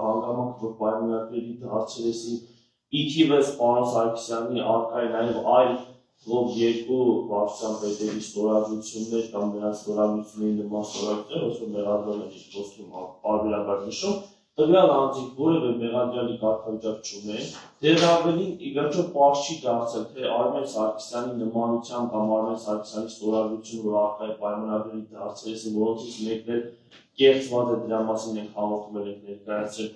հանգամանքը, որ պայմանագրերի դարձերեսի ի թիվս պարոն Սարգսյանի առկա է նաեւ այլ երկու վարչության պետերի ստորագրություններ կամ նրանց ստորագրությունների նման ստորագրություններ, ոնց որ մեղադրում են իր խոսքում պարբերաբար նշում, տվյալ անձինք որևէ մեղադրյալի կարգավիճակ չունեն, դեռ ավելին ի վերջո պարզ չի դարձել, թե Արմեն Սարգսյանի նմանության կամ Արմեն Սարգսյանի ստորագրությունը, որ առկա է պայմանագրերի դարձերեսի, որոնցից մեկն էլ կեղծված է, դրա մասին ենք հաղորդում ենք ներկայացրել,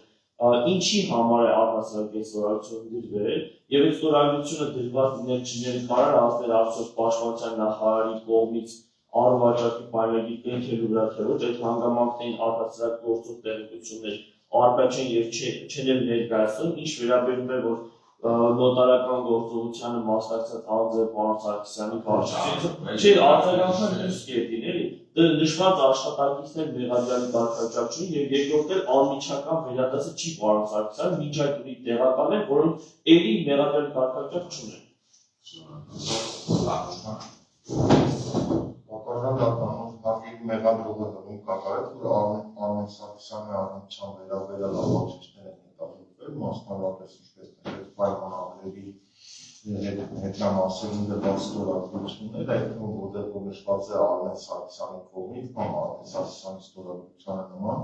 ինչի համար է առհասարակ այս ստորագրությունը դրվել, եւ այս ստորագրությունը դրված լինել չլինել կարող ազդել արդյոք պաշտպանության նախարարի կողմից առողջակի պայմանագրի կնքելու վրա, թե ոչ այդ հանգամանքներին առհասարակ գործող տեղեկություններ առկա չեն եւ չեն էլ ներկայացնում, ինչ վերաբերում է որ նոտարական գործողությանը մասնակցած անձը պարոն Սարգսյանի վարչությունը, չէ, արձագանքան մյուս կետին, էլի, նշված աշխատակիցներ մեղադրյալի կարգավիճակ չունի եւ երկրորդ էլ անմիջական վերադասը չի պարոն Սարգսյանը, մինչ այդ ուրիշ տեղական են, որոնք էլի մեղադրյալի կարգավիճակ չունեն։ Հակերի մեղադրողը հնում կատարեց, որ Արմեն Սարգսյանի առնչության վերաբերյալ ապացույցներ են հետազոտվել, մասնավորապես ինչպես նշեց պայմանագրերի հետնամասերին դրված ստորագրություններ, այդ թվում որտեղ որ նշված է Արմեն Սարգսյանի կողմից կամ Արմեն Սարգսյանի ստորագրությանը նման,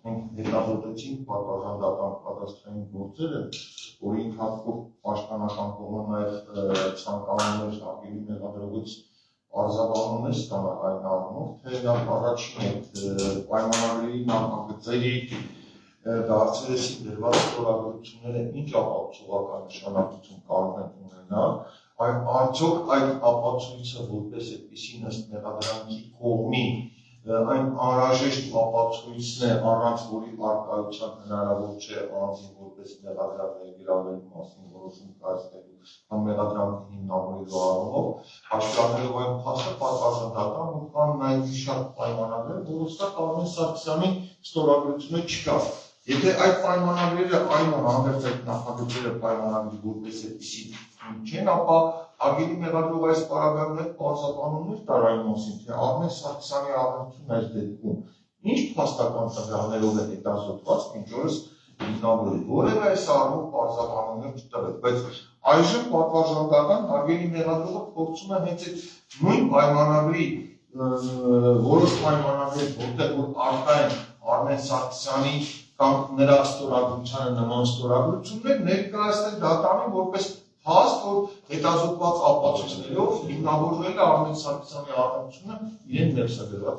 մենք հետազոտեցինք պատվական դատան պատասխանին գործերը, որի ընթացքում պաշտպանական կողմը նաև ցանկանում էր հակերի մեղադրողից արձագանքներ ստանալ այն առումով, թե նա առաջին այդ պայմանագրերի նախագծերի դարձերեսի դրված ստորագրությունները ինչ ապացուցողական նշանակություն կարող են ունենալ, արդյոք այդ ապացույցը որպես այդպիսի ըստ մեղադրանքի կողմի այն անհրաժեշտ ապացույցն է, առանց որի առկայության հնարավոր չէ անձին որպես մեղադրյալ ներգրավելու մասին որոշում կայացնելու կամ մեղադրանքի հիմնավորելու առումով, հաշվի առնելով այն փաստը պատվական դատան, որ կան նաև շատ պայմանագրեր, որոնցով Արմեն Սարգսյանի ստորագրությունը չկա։ Եթե այդ պայմանագրերը այնուհանդերձ այդ նախագծերը պայմանագրի որպես այդպիսի չեն, ապա հարգելի մեղադրող այս պարագայում հետ պարզաբանումներ տար այն մասին, թե Արմեն Սարգսյանի առնչությունն այս դեպքում ինչ փաստական տվյալներով է հետազոտված, մինչ օրս հիմնավորել, որևէ այս առումով պարզաբանումներ չտվեց, բայց այժմ պատվարժանական հարգելի մեղադրողը փորձում է հենց այդ նույն պայմանագրի որոշ պայմանագրեր, որտեղ որ առկա են Արմեն Սարգսյանի կամ նրա ստորագրությանը նման ստորագրություններ ներկայացնել դատարանին որպես փաստ, որ հետազոտված ապացույցներով հիմնավորվել է Արմեն Սարգսյանի առնչությունը իրեն ներսագրված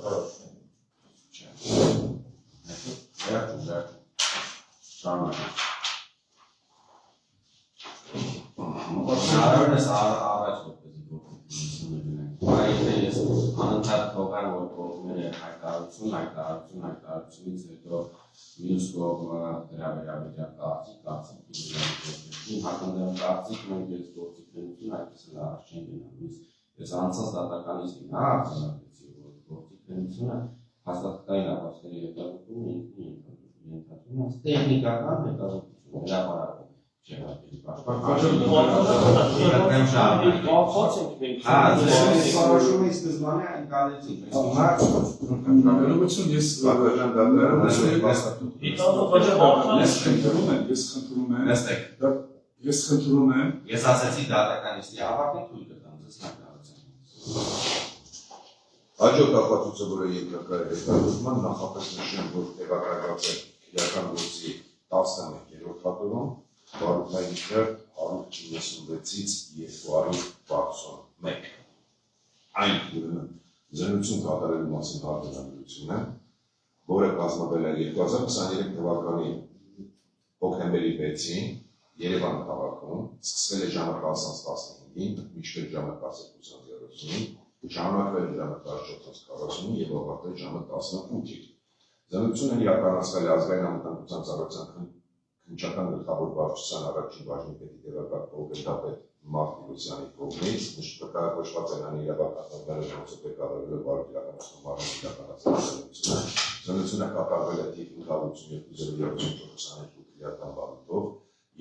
Հնարավորինս առաջ որպեսզի գործունեություն լինենք, եթե ես անընդհատ թողան, որ կողմերը հայտարարությունից հետո մյուս կողմը դրա վերաբերյալ կարծիք հակնդեմ կարծիք մենք ես գործիքնություն այդպես էլ առաջ չեն գնալիս, ես անցած դատականից արձանագրեցի, որ գործիքնությունը հաստատակային ապացույցների հետազոտումը ինքնին ենթադրում է տեխնիկական հետազոտություն, հրապարակում Ես խնդրում եմ Ես ասացի դատականիստի ավարտին թույլ կտամ ձեզ նախարարության Հաջորդ ապացույցը, որը ենթակա է հետազոտման, նախապես նշեմ, որ տեղակայված է քրեական գործի 11-րդ հատորում, բարութային քրտ 196-ից 261։ Այն ուրեմն զենություն կատարելու մասին հարցազրույցն է, որը կազմվել է 2023 թվականի հոկտեմբերի 6-ին Երևան քաղաքում, սկսվել է ժամը 10:15-ին, մինչև ժամը 12:30-ին, ժամանակվել ժամը 14:40-ին եւ ավարտվել ժամը 18-ին։ Զենությունը իրականացվել է ազգային անվտանգության ծառայության քննչական գլխավոր վարչության առաջին բաժնի պետի տեղակալ փոխգնդապետ Մարտիրոսյանի կողմից նշանակված են անի իրավական գործը կատարվել բարոյական մարմնի զենությունը կատարվել է թիվ 582 քրեական բանտով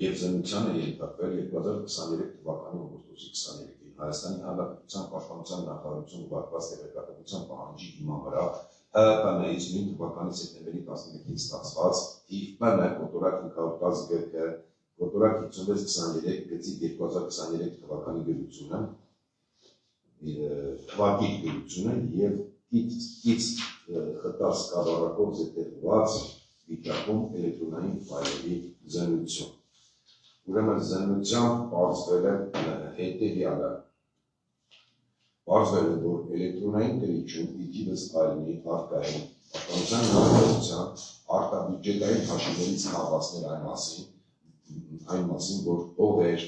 եւ զենությանը ենթարկվել 2023 թվականի օգոստոսի 23-ին Հայաստանի Հանրապետության Պաշտպանության նախարարությունը վարված տեղեկատվության պահանջի հիման վրա ՀՊՆ-ից նույն թվականի սեպտեմբերի 11-ին ստացված թիվ ՊՆ կոտորակ 510 գրքը կոտորակ 5623 գծի 2023 թվականի գրությունը թվակի գրությունը եւ Ից խտած կառավարակով զետեղված վիճակում էլեկտրոնային ֆայլերի զենություն։ Ուրեմն զենությամբ պարզվել է հետևյալը։ Պարզվել է, որ էլեկտրոնային գրիչում իդիվս ֆայլի արկային պաշտպանության նախարարության արտաբյուջետային հաշիվներից քաղաքներ այն մասին, որ ովեր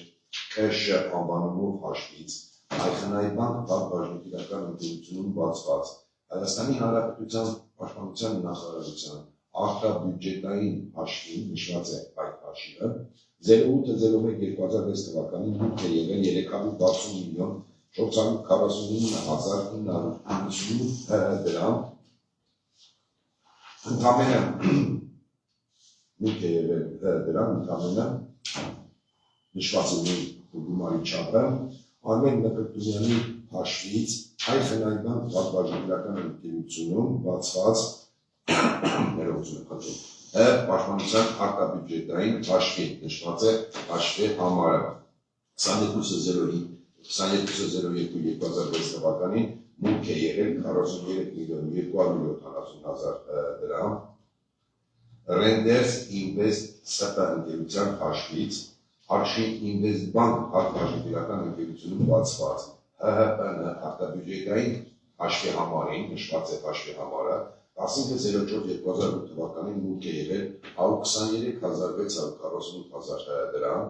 ԿՇ անվանումով հաշվից Հայխնայի բանկ բաժնետիրական ընկերությունում բացված Հայաստանի Հանրապետության Պաշտպանության նախարարության արտաբյուջետային հաշվին նշված է այդ հաշիվը 0801-2006 թվականին մուտք է եղել 360 միլիոն 449,998 դրամ ընդամենը մուտք է եղել ընդամենը նշված է գումարի չափը Արմեն Մկրտունյանի հաշվից Հայխնայի բանկ բաժնետիրական ընկերությունում բացված պաշտպանության արտաբյուջետային հաշվին նշված է հաշվի համարը 22.02.2006 թվականին մուտք է եղել 43.270,000 դրամ Renders Invest ՍՊ ընկերության հաշվից Արշին Ինվեստբանկ բաժնետիրական ընկերությունում բացված ՀՀՊՆ արտաբյուջետային հաշվի համարին նշված է հաշվի համարը 15.04.2008 թվականին մուտք է եղել 123,648,000 դրամ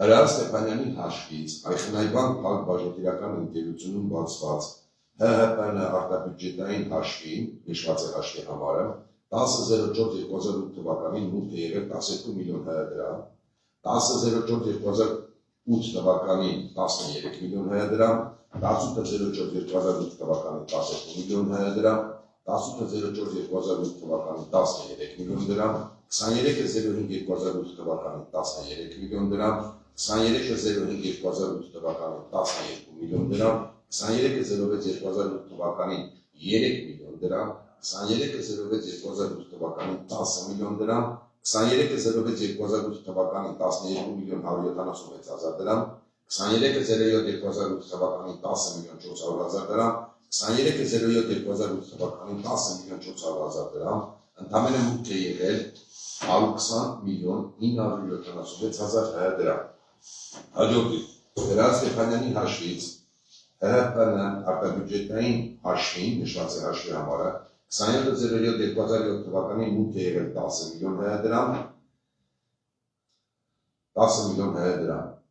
Հրաչ Ստեփանյանի հաշվից Հայխնայի բանկ բաժնետիրական ընկերությունում բացված ՀՀՊՆ արտաբյուջետային հաշվին նշված է հաշվի համարը 10.04.2008 թվականին մուտք է եղել 12 միլիոն դրամ 10.04.2008 թվականին 13 միլիոն դրամ 18.04.2008 թվականին 12 միլիոն դրամ 18.04.2008 թվականին 13 միլիոն դրամ 23.05.2008 թվականին 13 միլիոն դրամ 23.05.2008 թվականին 12 միլիոն դրամ 23.06.2008 թվականին 3 միլիոն դրամ 23.06.2008 թվականին 10 միլիոն դրամ 23.06.2008 թվականին 12 միլիոն 176,000 դրամ 23.07.2008 թվականին 10 միլիոն 400,000 դրամ 23.07.2008 թվականին 10 միլիոն 400,000 դրամ ընդամենը մուտք է եղել 120 միլիոն 976,000 դրամ հաջորդի Հրաչ Ստեփանյանի հաշվից ՀՀՊՆ արտաբյուջետային հաշվին նշված է հաշվի համարը 27.07.2007 թվականին մուտք է եղել 10 միլիոն դրամ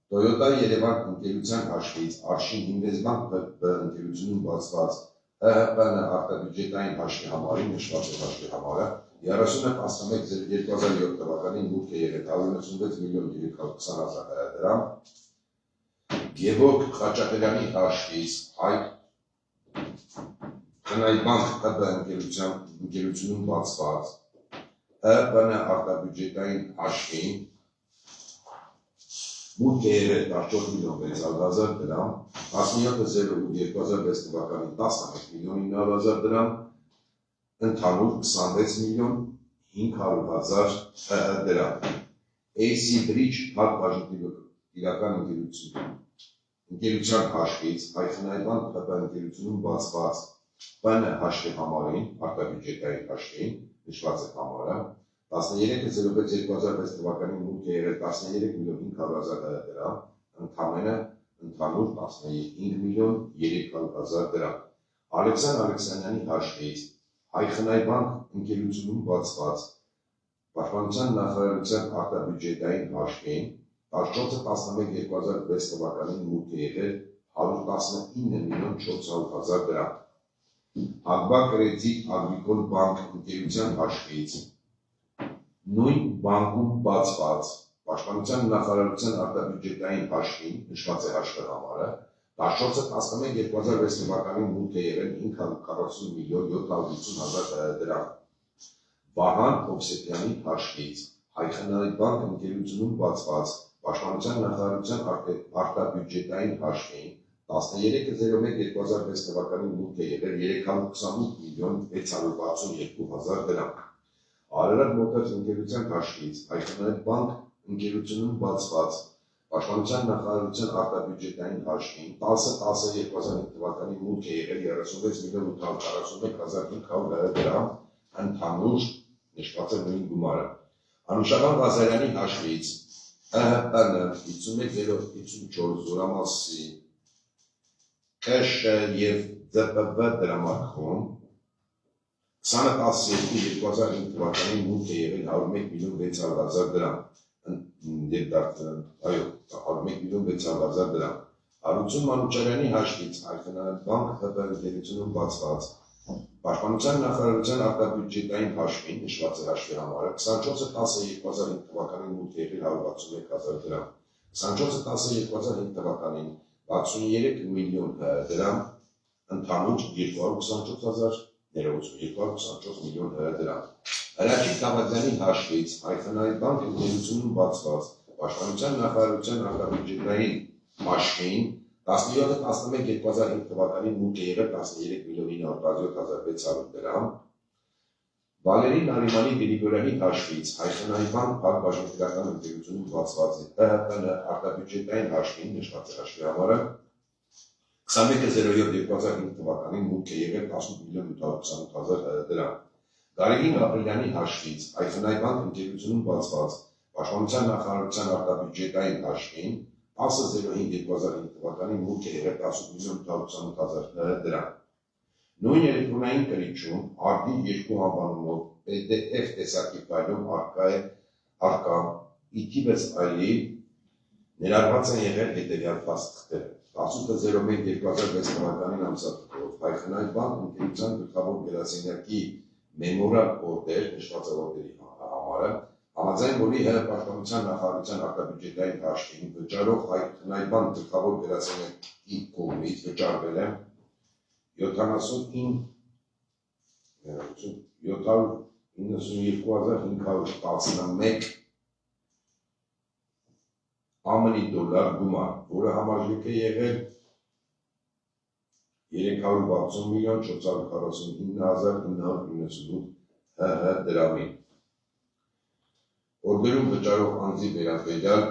Toyota Երևան ընկերության հաշվից Արշին Ինվեստբանկ ընկերությունում բացված ՀՀՊՆ արտաբյուջետային հաշվի համարին նշված է հաշվի համարը 30.11.2007 թվականին մուտք է եղել 196 միլիոն 320,000 դրամ Գևորգ Խաչատրյանի հաշվից Հայխնայի բանկ ընկերությունում բացված ՀՊՆ արտաբյուջետային հաշվին մուտք է եղել 14 միլիոն 600,000 դրամ 17.08.2006 թվականին 11 միլիոն 900,000 դրամ ընդհանուր 26 միլիոն 500,000 դրամ AC Bridge բաժնետիրական ընկերության հաշվից Հայխնայի բանկ ընկերությունում բացված ՊՆ հաշվի համարին արտաբյուջետային հաշվին նշված է համարը 13.06.2006 թվականին մուտք է եղել 13 միլիոն 500,000 դրամ ընդհանուր 15 միլիոն 300,000 դրամ Ալեքսան Ալեքսանյանի հաշվից Հայխնայի բանկ ընկերությունում բացված Պաշտպանության նախարարության արտաբյուջետային հաշվին 14.11.2006 թվականին մուտք է եղել 119 միլիոն 400,000 դրամ Ագբա Կրեդիտ Ագրիկոլ բանկ ընկերության հաշվից նույն բանկում բացված Պաշտպանության նախարարության արտաբյուջետային հաշվին, նշված է հաշվի համարը, 14/11/2006 թվականին մուտք է եղել 540.750.000 դրամ։ Վահան Հովսեփյանի հաշվից Հայ-Խնայ բանկ ընկերությունում բացված Պաշտպանության նախարարության արտաբյուջետային հաշվին 13/01/2006 թվականին մուտք է եղել 328.662.000 դրամ։ Արարատ մոտորս ընկերության հաշվից Հայ-Խնայ բանկ ընկերությունում բացված Պաշտպանության նախարարության արտաբյուջետային հաշվին 10/10/2005 թվականին մուտք է եղել 36.841.500 դրամ, ընդհանուր նշված է նույն գումարը։ Անուշաբան Ղազարյանի հաշվից ՀՀՊՆ 51/054 Զորամասի ԿՇ և ՁՊՎ դրամարկղում 20/12/2005 թվականին մուտք է եղել 101.600.000 դրամ, 101.600.000 դրամ։ Հարություն Մանուչարյանի հաշվից Հայ-Խնայ բանկ ՀՊ ընկերությունում բացված Պաշտպանության նախարարության արտաբյուջետային հաշվին, նշված է հաշվի համարը, 24/10/2005 թվականին մուտք է եղել 161.000 դրամ, 24/10/2005 թվականին 63 միլիոն դրամ, ընդհանուր 224 միլիոն դրամ։ Հրաչիկ Թավադյանի հաշվից Հայ-Խնայ բանկ ընկերությունում բացված Պաշտպանության նախարարության արտաբյուջետային հաշվին 17/11/2005 թվականին մուտք է եղել 13.907.600 դրամ։ Վալերի Նարիմանի Գրիգորյանի հաշվից Հայ-Խնայ բանկ բաժնետիրական ընկերությունում բացված ՀՀՊՆ արտաբյուջետային հաշվին, նշված է հաշվի համարը, 21/07/2005 թվականին մուտք է եղել 18.828.000 դրամ։ Գարեգին Ապրիլյանի հաշվից Հայ-Խնայ բանկ ընկերությունում բացված Պաշտպանության նախարարության արտաբյուջետային հաշվին 10/05/2005 թվականին մուտք է եղել 18.828.000 դրամ։ Նույն էլեկտրոնային կրիչում արդի 2 անվանումով PDF տեսակի ֆայլում արկա իթիվես այլի ներառված են եղել հետևյալ փաստաթղթերը։ 18/01/2006 թվականին ամսաթվով Հայ-Խնայ բանկ ընկերության գլխավոր գրասենյակի մեմորալ օրդեր, նշված է օրդերի համարը, համաձայն որի ՀՀ Պաշտպանության նախարարության արտաբյուջետային հաշվին վճարող Հայ-Խնայ բանկ գլխավոր գրասենյակի կողմից վճարվել է 792.511 ԱՄՆ դոլար գումար, որը համարժեք է եղել 360.449.998 ՀՀ դրամի։ Օրդերում վճարող անձի վերաբերյալ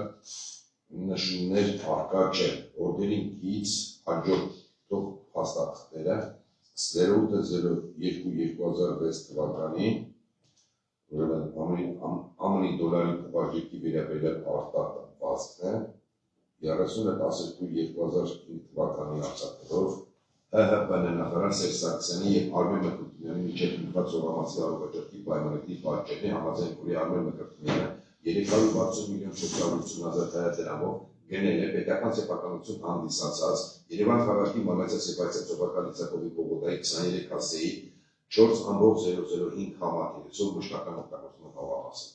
նշումներ առկա չէ։ Օրդերին կից հաջորդող փաստաթղթերը 08/02/2006 թվականին ԱՄՆ դոլարի փոխարժեքի վերաբերյալ արտահայտվածքն է 30/12/2005 թվականի ամսաթվով ՀՀՊՆ նախարար Սերժ Սարգսյանի և Արմեն Մկրտչյանի միջև կնքված Զորամասի առողջապահի պայմանագրի պատճենի համաձայն որի Արմեն Մկրտչյանը 360.480.000 դրամով գնել է պետական սեփականություն հանդիսացած Երևան քաղաքի Մանացյալ Սեփականության Լիցակովի Պողոտայի 23 հասցեի 4.005 համակերպեցող մշտական օգտագործման հողամասը։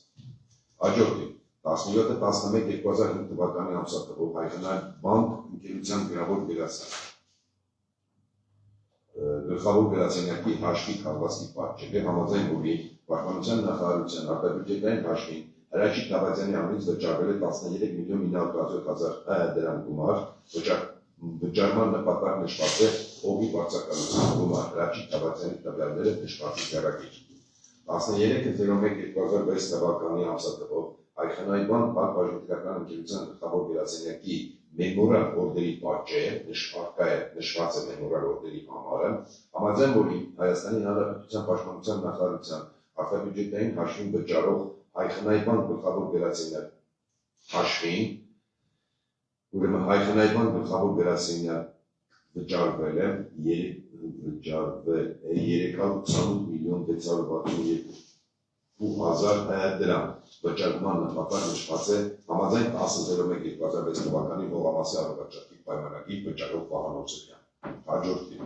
Հաջորդի 17/11/2005 թվականի ամսաթվով Հայ-Խնայ բանկ ընկերության գլխավոր գրասենյակի հաշվի քաղվածքի պատճենի համաձայն որի Պաշտպանության նախարարության արտաբյուջետային հաշվին Հրաչիկ Թավադյանի անունից վճարվել է 13.907.000 դրամ գումար, վճարման նպատակ նշված է հողի վարձակալության գումար, Հրաչիկ Թավադյանի տվյալները նշվածի հեռագիր։ 13/01/2006 թվականի ամսաթվով Հայ-Խնայ բանկ բաժնետիրական ընկերության գլխավոր գրասենյակի մեմորալ օրդերի պատճեն, նշված է մեմորալ օրդերի համարը, համաձայն որի Հայաստանի Հանրապետության Պաշտպանության նախարարության արտաբյուջետային հաշվին վճարող Հայ-Խնայ բանկ գլխավոր գրասենյակ հաշվին, ուրեմն Հայ-Խնայ բանկ գլխավոր գրասենյակ վճարվել է 328.662.000 դրամ, վճարման նպատակ նշված է համաձայն 10/01/2006 թվականի հողամասի առողջապահի պայմանագրի վճարող Վահան Հովսեփյան։ Հաջորդի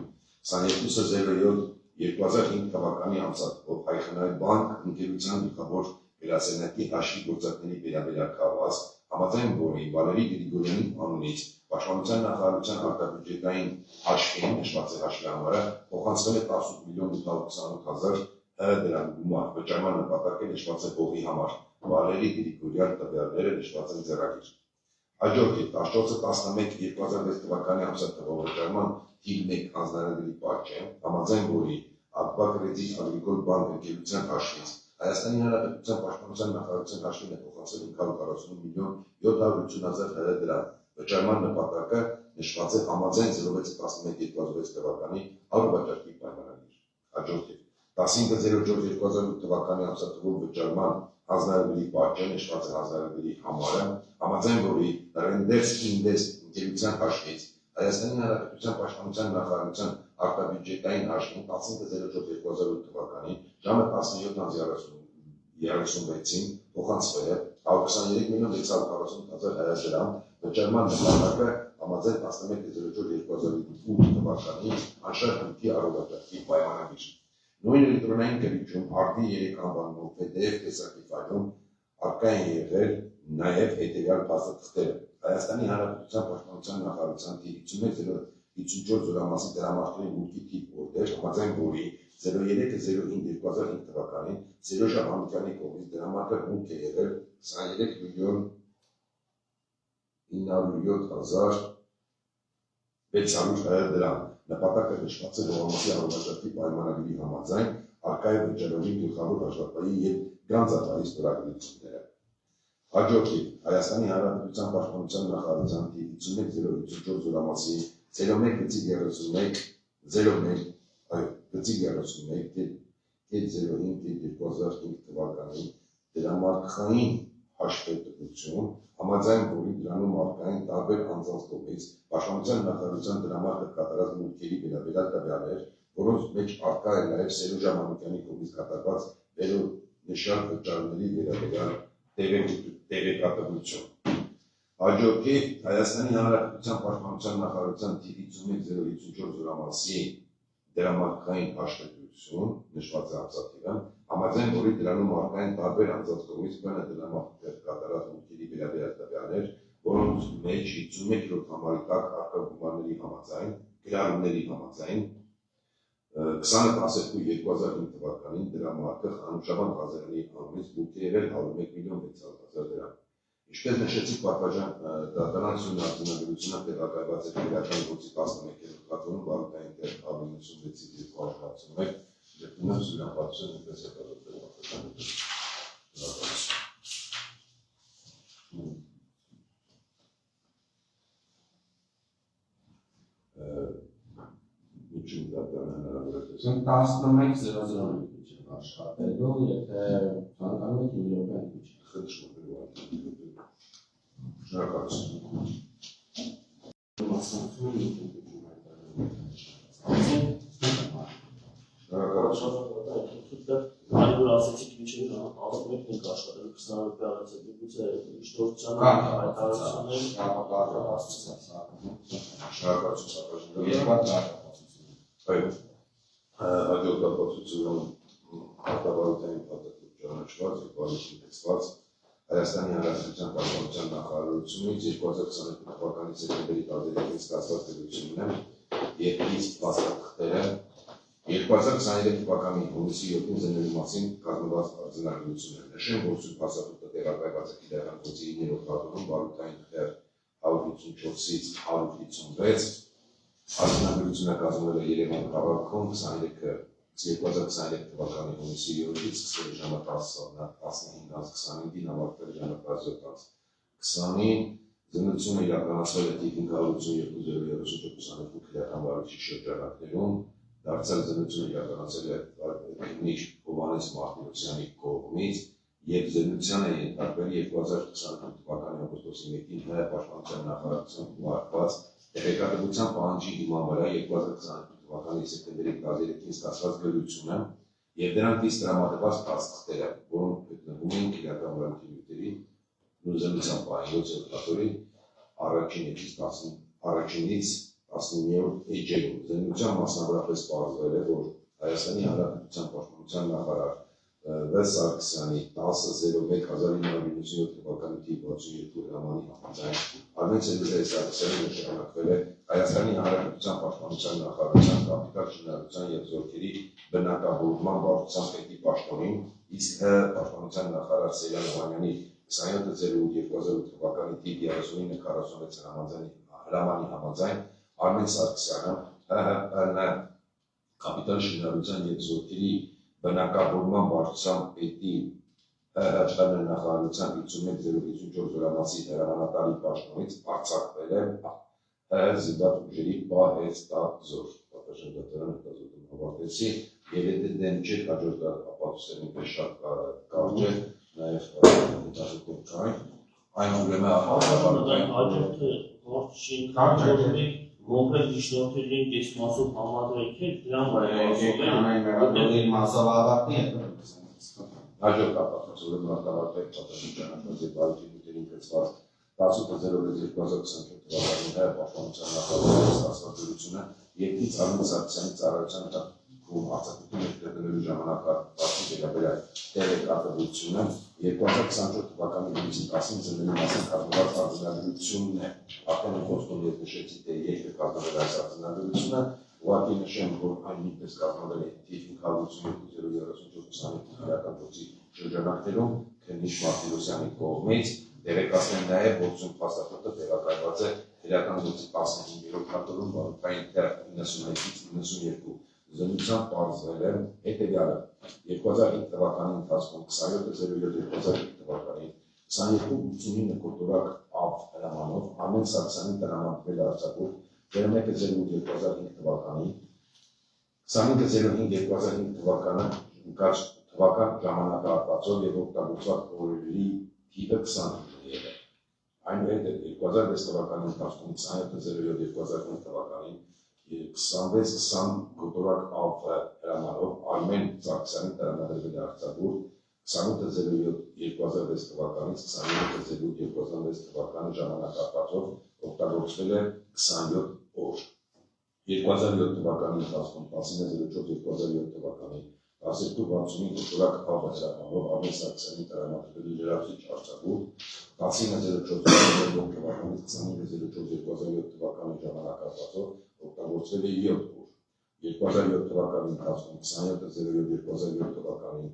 22/07/2005 թվականի ամսաթվով Հայ-Խնայ բանկ ընկերության գլխավոր գրասենյակի հաշվի գործակների վերաբերյալ կապված, համաձայն որի Վալերի Գրիգորյանի անունից Պաշտպանության նախարարության արտաբյուջետային հաշվին նշված է հաշվի համարը փոխանցվել է 18.828.000 դրամ գումար, վճարման նպատակը նշված է փողի համար, Վալերի Գրիգորյան տվյալները նշված են ձեռագիր։ Հաջորդիվ 14-11-2006 թվականի ամսաթվով վճարման թիվ 1 հանձնարարելի պատճ է, համաձայն որի Ակբա Կրեդիտ Ագրիկոլ բանկ ընկերության հաշվից Հայաստանի Հանրապետության Պաշտպանության նախարարության հաշվին է փոխանցվել 540.780.000 դրամ, վճարման նպատակը նշված է համաձայն 06-11-2006 թվականի Արվաճարկի պայմանագիր։ Հաջորդիվ 15.04.2008 թվականի ամսաթվով վճարման հանձնարարելի պատճը նշված է հանձնարարելի համարը, համաձայն որի Renders Invest ընկերության հաշվից Հայաստանի Հանրապետության Պաշտպանության նախարարության արտաբյուջետային հաշվին 15.04.2008 թվականին ժամը 17:36-ին փոխանցվել է 123.648.000 դրամ, վճարման նպատակը համաձայն 11.04.2008 թվականի անշարժ հմտի առողջակի պայմանագիր։ Նույն էլեկտրոնային գրիչում արդի 3 անվանումով PDF տեսակի ֆայլում առկա են եղել նաև հետևյալ փաստաթղթերը. Հայաստանի Հանրապետության Պաշտպանության նախարարության թիվ 51.054 զորամասի դրամարկղի մուտքի թիվ օրդեր, համաձայն որի 03.05.2005 թվականին Սերոժ Համիկյանի կողմից դրամարկղ մուտք է եղել 23.907.600 դրամ, նպատակը նշված է զորամասի առողջակի պայմանագրի համաձայն, առկա է վճարովի գլխավոր հաշվապահի և գանձապահի ստորագրությունները։ Հաջորդիվ Հայաստանի Հանրապետության Պաշտպանության նախարարության թիվ 51.054 զորամասի 01.31.2005 թվականի դրամարկղային հաշվետվություն, համաձայն որի դրանում առկային տարբեր անձանց կողմից Պաշտպանության նախարարության դրամարկղ կատարած մուտքերի վերաբերյալ տվյալներ, որոնց մեջ առկա է նաև Սերոժ Համիկյանի կողմից կատարված վերոնշյալ վճարումների վերաբերյալ տեղեկատվություն։ Հաջորդիվ Հայաստանի Հանրապետության Պաշտպանության նախարարության թիվ 51.054 զորամասի դրամարկղային հաշվետվություն, նշված է ամսաթիվը, համաձայն որի դրանում առկա են տարբեր անձանց կողմից դրամարկղ կատարած մուտքերի վերաբերյալ տվյալներ, որոնց մեջ 51-րդ համարի տակ առկա գումարների համաձայն, գրառումների համաձայն 20.12.2005 թվականին դրամարկղ Անուշաբան Ղազարյանի անունից մուտք է եղել 101.600.000 դրամ։ Ինչպես նշեցիք, պատվաժան դատարանությունն արտոնագրությունը տեղակայված է քրեական գործի 11-րդ կատոնում վարույթային տեղ 96-261 դեպքում զորամասում նույնպես հետազոտել Ինչու դատարանը հնարավորություն 11.005 աշխատելու, եթե ցանկանում եք իրոք Այլ ասեցիք միջին ասում եք մենք աշխատել 20 տարուց հետո գուցե իշտորցիան Հայաստանի Հանրապետության Պաշտպանության նախարարությունից 2022 թվականի սեպտեմբերի 13-ին ստացված դրությունն եւ իսկ փաստաթղթերը 2023 թվականի հունիսի 7-ին զննելու մասին կազմված արձանագրություններ։ Նշեմ, որ սուրբ փաստաթղթը տեղակայված է քրեական գործի 9-րդ կատոնում վարույթային թղթեր 154-ից 156, արձանագրությունը կազմվել է Երևան քաղաքում 2023 թվականի հունիսի 7-ից սկսել ժամը 15:25-ին ավարտվել ժամը 17:20-ին, զննությունը իրականացվել է թիվ 582-034 քրեական վարույթի շրջանակներում, դարձյալ զննությունը իրականացել է քննիչ Հովհաննես Մարտիրոսյանի կողմից եւ զննությանը ենթարկվել 2022 թվականի օգոստոսի 1-ին հայ պաշտպանության նախարարության ուղարկված տեղեկատվության պահանջի հիման վրա 2022 թվականի սեպտեմբերի 13-ին ստացված գրությունը եւ դրանք իսկ տրամադրված փաստաթղթերը, որոնք գտնվում են քրեական վարույթի նյութերի զննության պահանջի հոդվածի առաջինից 19-րդ էջերում։ Զննության մասնավորապես պարզվել է, որ Հայաստանի Հանրապետության Պաշտպանության նախարար Սարգսյանի 10.01.1997 թվականի թիվ 62 հրամանի համաձայն Արմեն Սերժի Սարգսյանը նշանակվել է Հայաստանի Հանրապետության Պաշտպանության նախարարության կապիտալ շինարարության և զորքերի բնակավորման վարչության պետի պաշտոնին, իսկ Պաշտպանության նախարար Սերյան Օհանյանի 27.08.2008 թվականի թիվ 3946 հրամանի համաձայն Արմեն Սարգսյանը ՀՀՊՆ կապիտալ շինարարության և զորքերի բնակավորման վարչության պետի ՀՀՊՆ նախարարության 51.054 հրամասի հրամանատարի պաշտոնից արձակվել է ՀՀ զինված ուժերի պահեստազոր պատասխանատվորը հավատեցի եւ եթե դեմ չէ հաջորդ ապացույցների պես շատ կարճ է նաեւ հետաքրքիր կային այն ուրեմն հաջորդը գործին կարգավորի կոնկրետ իշխանությունների կես մասով համադրեք դրան վայրի մասով ավարտի հաջորդ ապացույցը մարտավարդի պատասխանատվի բարի դերին կցված 18.0.2024 թվականի հայ պաշտպանության նախարարության ստացվածությունը երկից Արմեն Սարգսյանի ծառայության ընթացքում արձակուրդի ներկայացնելու ժամանակ վերաբերյալ տեղեկատվությունը 2024 թվականի հունիսի 10-ին ծնվելու մասին կազմված արձանագրությունն է։ Արդեն խոսքում ես նշեցի, թե երբ է կազմվել այս արձանագրությունը, ուղղակի նշեմ, որ այն նույնպես կազմվել է թիվ 552.034 իրական գործի շրջանակներում Քննիչ Մարտիրոսյանի կողմից տեղեկացնել նաև, որ Սյուն փաստաթղթը տեղակայված է իրական գործի 15-րդ հատորում բանուկային թերթ 91-92 զննությամբ պարզվել է հետևյալը 2005 թվականի ընթացքում 27.07.2005 թվականին 22.89 կոտորակ ավ հրամանով Արմեն Սարգսյանին տրամադրվել արձակուրդ 01.08.2005 թվականին 25.05.2005 թվական ժամանակահատվածով եւ օգտագործված օրերի թիվը 20 է։ Այնուհետև 2006 թվականի ընթացքում 27.07.2005 թվականին 26-20 կոտորակ ավ հրամանով Արմեն Սարգսյանին տրամադրվել արձակուրդ 28.07.2006 թվականից 27.08.2006 թվականի ժամանակահատվածով օգտագործվել է 27 օր։ 2007 թվականի ընթացքում 19.04.2007 թվականին 12.65 կոտորակ ավ հրամանով Արմեն Սարգսյանին տրամադրվել լրացուցիչ արձակուրդ 19.04.2007 թվականից 25.04.2007 թվականի ժամանակահատվածով օգտագործվել է 7 օր։ 2007 թվականի ընթացքում 27.07.2007 թվականին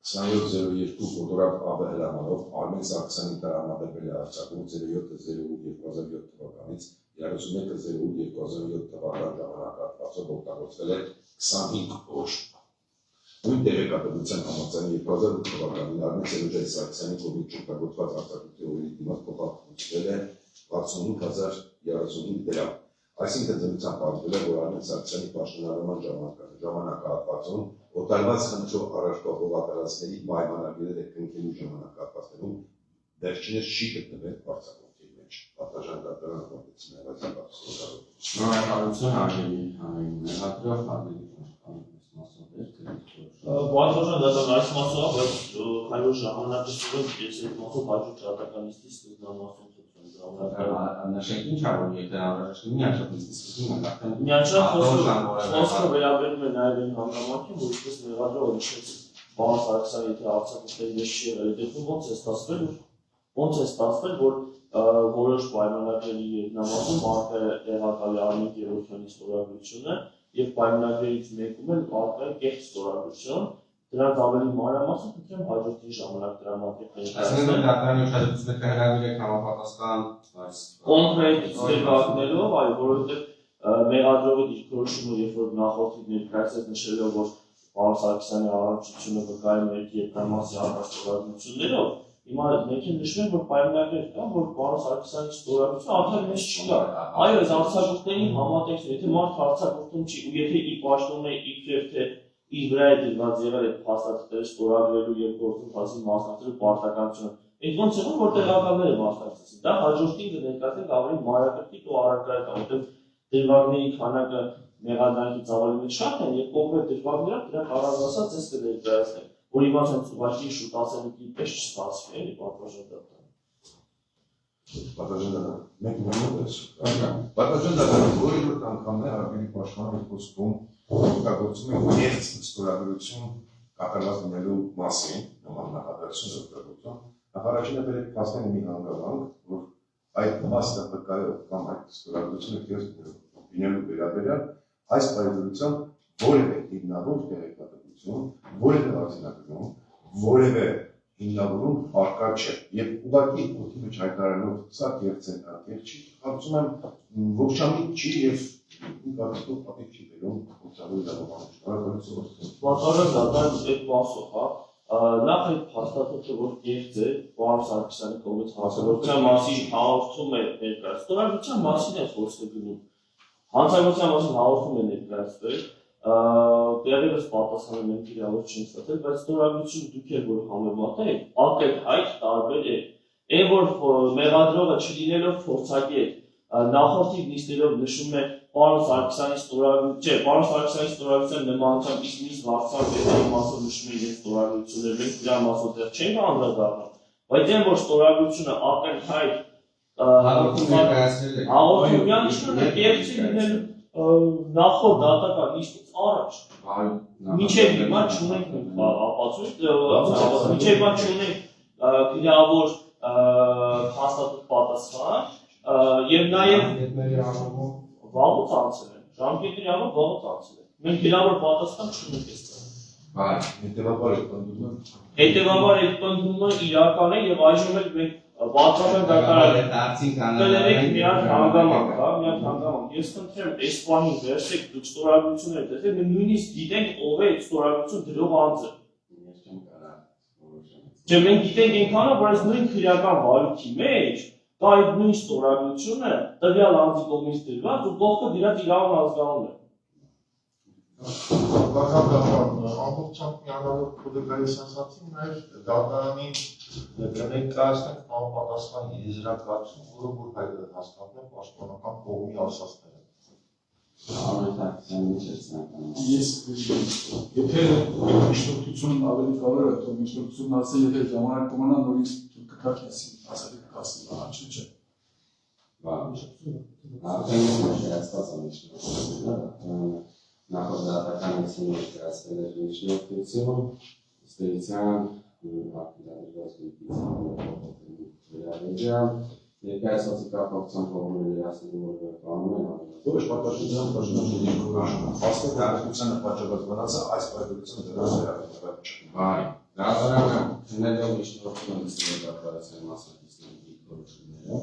27.02 կոտորակ ավ հրամանով Արմեն Սարգսյանին տրամադրվել է արձակուրդ 07.08.2007 թվականից 31.08.2007 թվական ժամանակահատվածով օգտագործվել է 25 օր։ Նույն տեղեկատվության համաձայն 2008 թվականին Արմեն Սարգսյանի կողմից օգտագործված արձակուրդի օրերի դիմաց փոխհատուցվել է 65,035 դրամ։ Այսինքն դրությամբ պարզվել է, որ Արմեն Սարգսյանի պաշտոնավարման ժամանակահատվածում օտարված խնդրով առարկա հողատարածքների պայմանագրերը կնքելու ժամանակահատվածներում վերջինս չի գտնվել արձակուրդի մեջ։ Պատասխան դատարանը հանդիպեցին այս ապացույցը։ շնորհակալություն Արգելի մեղադրող Արգելի Պատասխան դատարան այս մասով, բայց հայոց ժամանակաշրջանում ես այդ մասով հաջորդ շարժականիստի սկզբնամասում նշեք ինչ ա որ եթե առաջին միանշատից սկսում արդեն միանշատ խոսքը վերաբերում է նաև այն հանգամանքին, որ ինչպես մեղադրողը նշեց բան Սարգսյանը եթե արձակուրդների մեջ չի եղել, դեպքում ոնց է ստացվել, որ որոշ պայմանագրերի երկնամասում արկա է տեղակալի Արմեն Գևորգյանի ստորագրությունը եւ պայմանագրերից մեկում էլ արկա է կեղծ ստորագրություն, դրանց ավելի մանրամասն պետք է հաջորդի ժամանակ տրամադրեք ներկայացնել։ Այսինքն դատարանի ուշադրությունը կհրավիրեք համապատասխան կոնկրետ ձևակներով, այո, որովհետեւ մեղադրողի դիրքորոշումը երբ որ նախորդին ներկայացած նշելով որ պարոն Սարգսյանի առողջությունը վկայում է երկրամասի արտասթորագրություններով, հիմա մենք նշում ենք որ պայմանագրեր կան, որ պարոն Սարգսյանի ստորագրությունը արդեն մեծ չկա։ Այո, այս արձակուրդների համատեքստը, եթե մարդ արձակուրդում չի ու եթե ի պաշտոն է իբրև թե իր վրա է դրված եղել այդ փաստաթղթերը ստորագրելու եւ գործընթացի մասնակցելու պարտականությունը։ Այդ ոնց է որ տեղակալները մասնակցեցին։ Դա հաջորդին կներկայացնենք ավելի մանրակրկիտ ու առարկայական, որտեղ դրվագների քանակը մեղադրանքի ծավալի մեջ շատ են եւ կոնկրետ դրվագներով դրանք առանձնացած ես կներկայացնենք, որ հիմա ցած ուղղակի շուտ ասելուկի պես չստացվի, էլի պատվաժան դատարան։ Պատասխան դատարան։ Մենք նույնպես պատասխան դատարան որի անգամներ Արգելի պաշտպանի խոսքում օգտագործում են կեղծ ստորագրություն կատարված լինելու մասին, նման նախադասություն օգտագործում, նախարարությունը պետք է փաստեն մի հանգամանք, որ այդ մասը վկայով կամ այդ ստորագրությունը քեզ լինելու վերաբերյալ այս պայմանությամբ որևէ հիմնավոր տեղեկատվություն, որևէ հարցնագրում, որևէ հիմնավորում արկա չէ։ Եվ ուղղակի օդի մեջ հայտարարելով սա կեղծել չի, կարծում եմ ողջամիտ չի եւ ինքնատիպ պատիվ չի բերում օգտավոր իրավաբանություն։ Պատառը դատան այդ մասով, հա, նախ այդ փաստաթուղթը որ կեղծ է, պարոն Սարգսյանի կողմից հանցագործության մասին հաղորդում է ներկայացվել, ստորագրության մասին է խոսքը գնում։ Հանցագործության մասին հաղորդում է ներկայացվել, դեռևս պատասխանը մենք իրավունք չենք ստացել, բայց ստորագրությունը դուք եք որ համեմատեք, ակնհայտ տարբեր է։ Այն որ մեղադրողը չլինելով փորձագետ նախորդի նիստերով նշում է պարոն Սարգսյանի ստորագրություն, չէ, պարոն Սարգսյանի ստորագրության նմանությամբ իսկ միս վարչապետի մասով նշում է իրենց ստորագրությունները, մենք դրա մասով դեռ չենք անդրադառնում, բայց այն որ ստորագրությունը ակնհայտ հաղորդումյան նշում է կեղծի լինելու նախորդ դատական նիստից առաջ։ Մինչև հիմա չունենք ապացույց, մինչև հիմա չունենք գրավոր փաստաթուղթ պատասխան եւ նաեւ վաղուց անցել են, ժամկետների համար վաղուց անցել են։ Մենք գրավոր պատասխան չունենք այստեղ։ Հետևաբար այդ պնդումը իրական է եւ այժմ էլ մենք պատմական դատարանը կներեք միակ հանգամանք, հա, միակ հանգամանք։ Ես խնդրեմ, այս բանին վերցեք, դուք ստորագրություններ տեսեք, մենք նույնիսկ գիտենք ով է այդ ստորագրություն դրող անձը։ Չէ, մենք գիտենք ինքանով, որ այս նույն քրեական վարույթի մեջ կա այդ նույն ստորագրությունը տվյալ անձի կողմից դրված ու կողքը դրած իրավուն ազգանուն է։ Ամբողջությամբ միանալով կոդեգայից ասացին, նաև դատարանի ներկայացնենք համապատասխան եզրակացում, որը որ հաստատնել պաշտպանական կողմի ասածները։ Ես եթե միջնորդություն ավելի կարող է, то միջնորդությունն ասել, եթե ժամանակ կմնա նորից կքաշեցի, ասել կասի, չէ, չէ։ Նախորդ դատականություն ներկայացվել էր միջնորդություն, ստեղծան ակտիվացված վերաբերյալ ներկայացվածի կապակցությամբ հողմերը լրացնելու որ վերկանում են Ոչ պատասխանատվության բաժանումների փաստի հարցությանը պատճառված մնացը այս պայմանությունը դրանց վերաբերյալ չէ։ Բարի, դատարանը քննելով միջնորդությունը լսել դատարանության մասնակիցների դիրքորոշումները,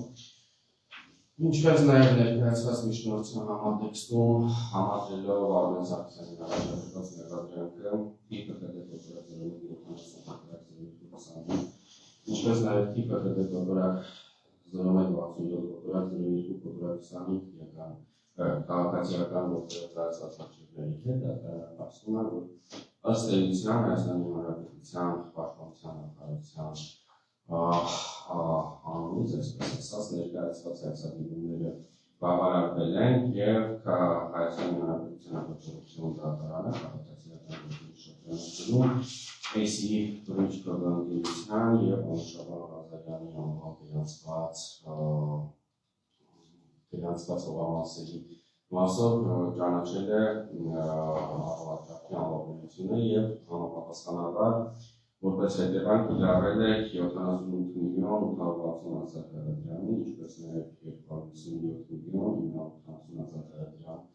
ինչպես նաև ներկայացված միջնորդության համատեքստում համադրելով Արմեն Սարգսյանի առաջարկած մեղադրանքը ինչպես նաև ՏԻՊՀ դոտորակ 0167 դոտորակ 02 քաղաքացիական ողջունած արժեքների հետ դասում է որ ըստ էության Հայաստանի Հանրապետության պաշտպանության նախարարության անունից այսպես ասած ներկայացված հայցադիմումները բավարարվել են եւ Հայաստանի Հանրապետության աջակցություն դատարանը քաղաքացիական շրջանում AC Բրինջ կողմնության եւ Անշաբան Ղազարյանի անվան ֆինանսված հողամասերի մասով ճանաչել է հավաքակի անվանությունը եւ համապատասխանաբար որպես հետևանք կիրառել է 78 միլիոն 860 հազար դրամի, ինչպես նաեւ 257 միլիոն 980 հազար դրամ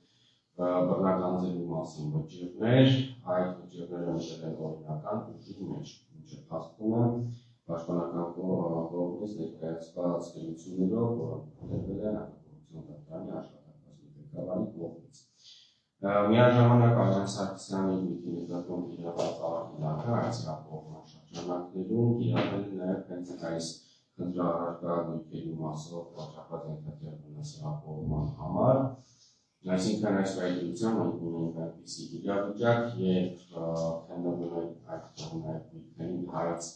բռնականձելու մասին վճիռներ, այդ վճիռները մտել են օրինական ուժի մեջ, ինչը փաստում է պաշտպանական կողմից ներկայացված գրություններով, որոնք տրվել են արտադրության դատարանի աշխատակազմի ղեկավարի կողմից։ Միաժամանակ Արմեն Սարգսյանի նկատմամբ իրավապահ արտահայտը այս հապողման շրջանակներում կիրառվել նաև հենց այս քննարարական նյութերի մասով պատրաստված ենթակեր վնասի հապողման համար։ Այսինքն այս վայրիության մենք ունենք այնպիսի իրավիճակ, երբ քննվում են այդ կողմնակիցների հայց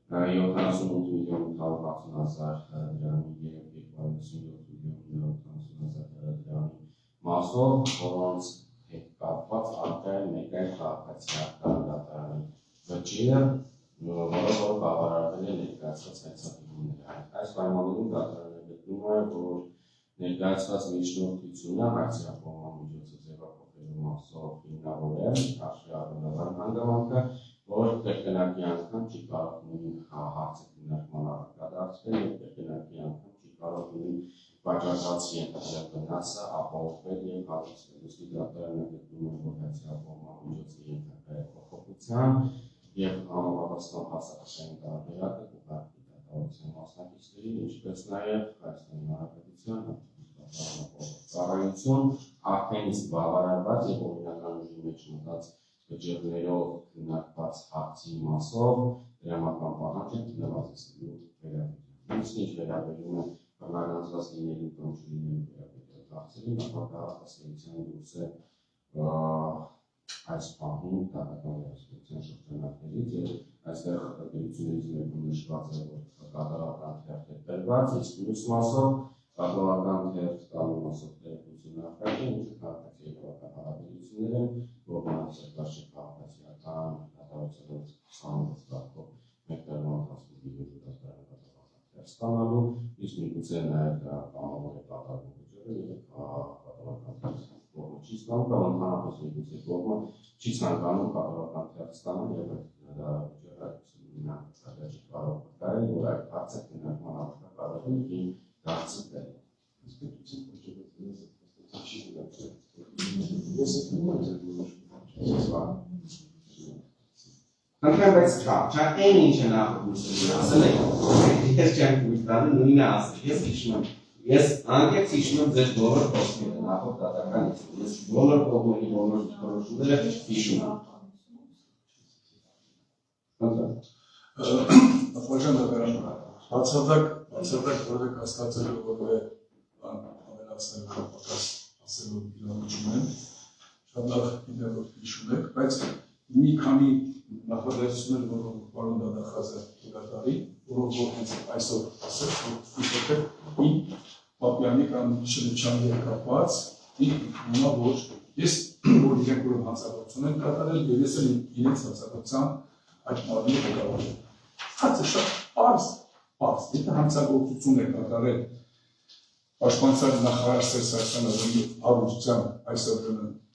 78 միլիոն 860 հազար դրամի եւ 257 միլիոն 980 հազար դրամի մասով, որոնց հետ կապված արկա մեկ այլ քաղաքացիական դատարանի վճիռը, որը բավարարվել է ներկայացված հայցադիմումները։ Այս պայմաններում դատարանը գտնում է, որ ներկայացված միջնորդությունը հայցի հապողման միջոցը ձևափոխելու մասով հիմնավոր է, աշխարհի հանգամանքը որ կրկնակի անգամ չի կարող նույն հարցը քննարկման առարկա դարձնել եւ կրկնակի անգամ չի կարող նույն վաճառած ենթադրյալ վնասը ապահովել եւ հատուցվել։ Ըստ դատարանը գտնում է, որ հայցի ապահովման միջոցի ենթակա է փոփոխության եւ համապատասխան հասարակային տարբերակը կուղարկի դատավորության մասնակիցներին, ինչպես նաեւ Հայաստանի Հանրապետության ծառայություն արդեն իսկ բավարարված եւ օրինական ուժի մեջ մտած վճիռներով քննարկված հարցի մասով դրամական պահանջը նվազեցնելու վերաբերյալ։ Ինչ վերաբերում է բռնագանձված լինելու կամ չլինելու վերաբերյալ հարցերին, ապա դա հասարակության դուրս է այս պահին դատական վերահսկողության շրջանակներից եւ այստեղ դեպություններից մեկում նշված է, որ կատարական թերթ է տրված, իսկ մյուս մասով կատարական թերթ տալու մասով տեղեկություն արտաքին, ինչը քաղաքացիական հարաբերություններ են, որոնց սերտաշի քաղաքացիական դատավորությունով սանված դատով մեկնարկման հասնելու դատարան ստանալու, իսկ միգուցե նաև դա կամավոր է կատարվում վճիռը եւ կատարական կողմը չի ստանում կամ ընդհանրապես միգուցե կողմը չի ցանկանում կատարական թերթ ստանալ եւ դա վճիռը չի կարող վկայել, որ այդ հարցը քննարկման առարկա կարող է լինի դարձնել։ Անկամ բայց չա այն ինչ է նախորդությունը ասել եք, ես չեմ կույտանը նույնը ասել, ես անկեղծ հիշում եմ ձեր բոլոր խոսքերը նախորդ դատականից, ես բոլոր կողմերի բոլոր որոշումները հիշում եմ։ Բաժան դատարան բացարձակ որը կասկածելու որը ավելացնելու պակաս ասելու իրավիճում են, շատ լավ գիտեմ, որ հիշում եք, բայց մի քանի նախադասություններ, որոնք պարոն դատախազը կատարի, որոնք որ հենց այսօր ասել, որ իհարկե ին Պապյանի կամ Շնչյանի հետ կապված, հիմա որ ես որ իրենք որ հանցագործություն են կատարել, եւ ես էլ իրենց հանցագործության այդ մարմինը կկարողանամ։ Հացը շատ պարզ, եթե հանցագործություն է կատարել Պաշտպանության նախարար Սերժ Սարգսյանը առողջության այսօր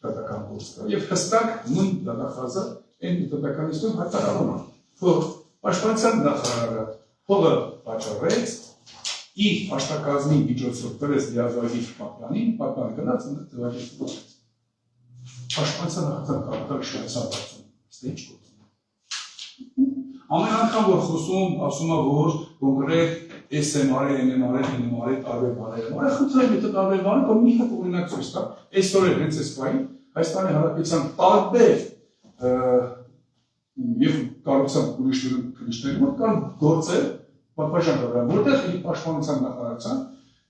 դատական գործը եւ հստակ նույն դատախազը այն դատականիստում հայտարարում է, որ Պաշտպանության նախարարը փողը վաճառեց իր աշխատակազմի միջոցով դրեց լիազորի Պապյանին, Պապյանը գնաց ու ձևակերպեց։ Պաշտպանության նախարարը կապիտալ շահացան բացում, ստեյջ գործում։ Ամեն անգամ որ խոսում, ասում է, որ կոնկրետ SMR, NMR, NMR տարբեր բաներ են։ Որը խնդրեմ, եթե տարբեր բաներ, կամ մի հատ օրինակ ցույց տա, այսօր էլ հենց այս բանի Հայաստանի Հանրապետության տարբեր եւ կառուցած ուրիշների մոտ կան գործեր, պատմական դրան, որտեղ իր պաշտպանության նախարարության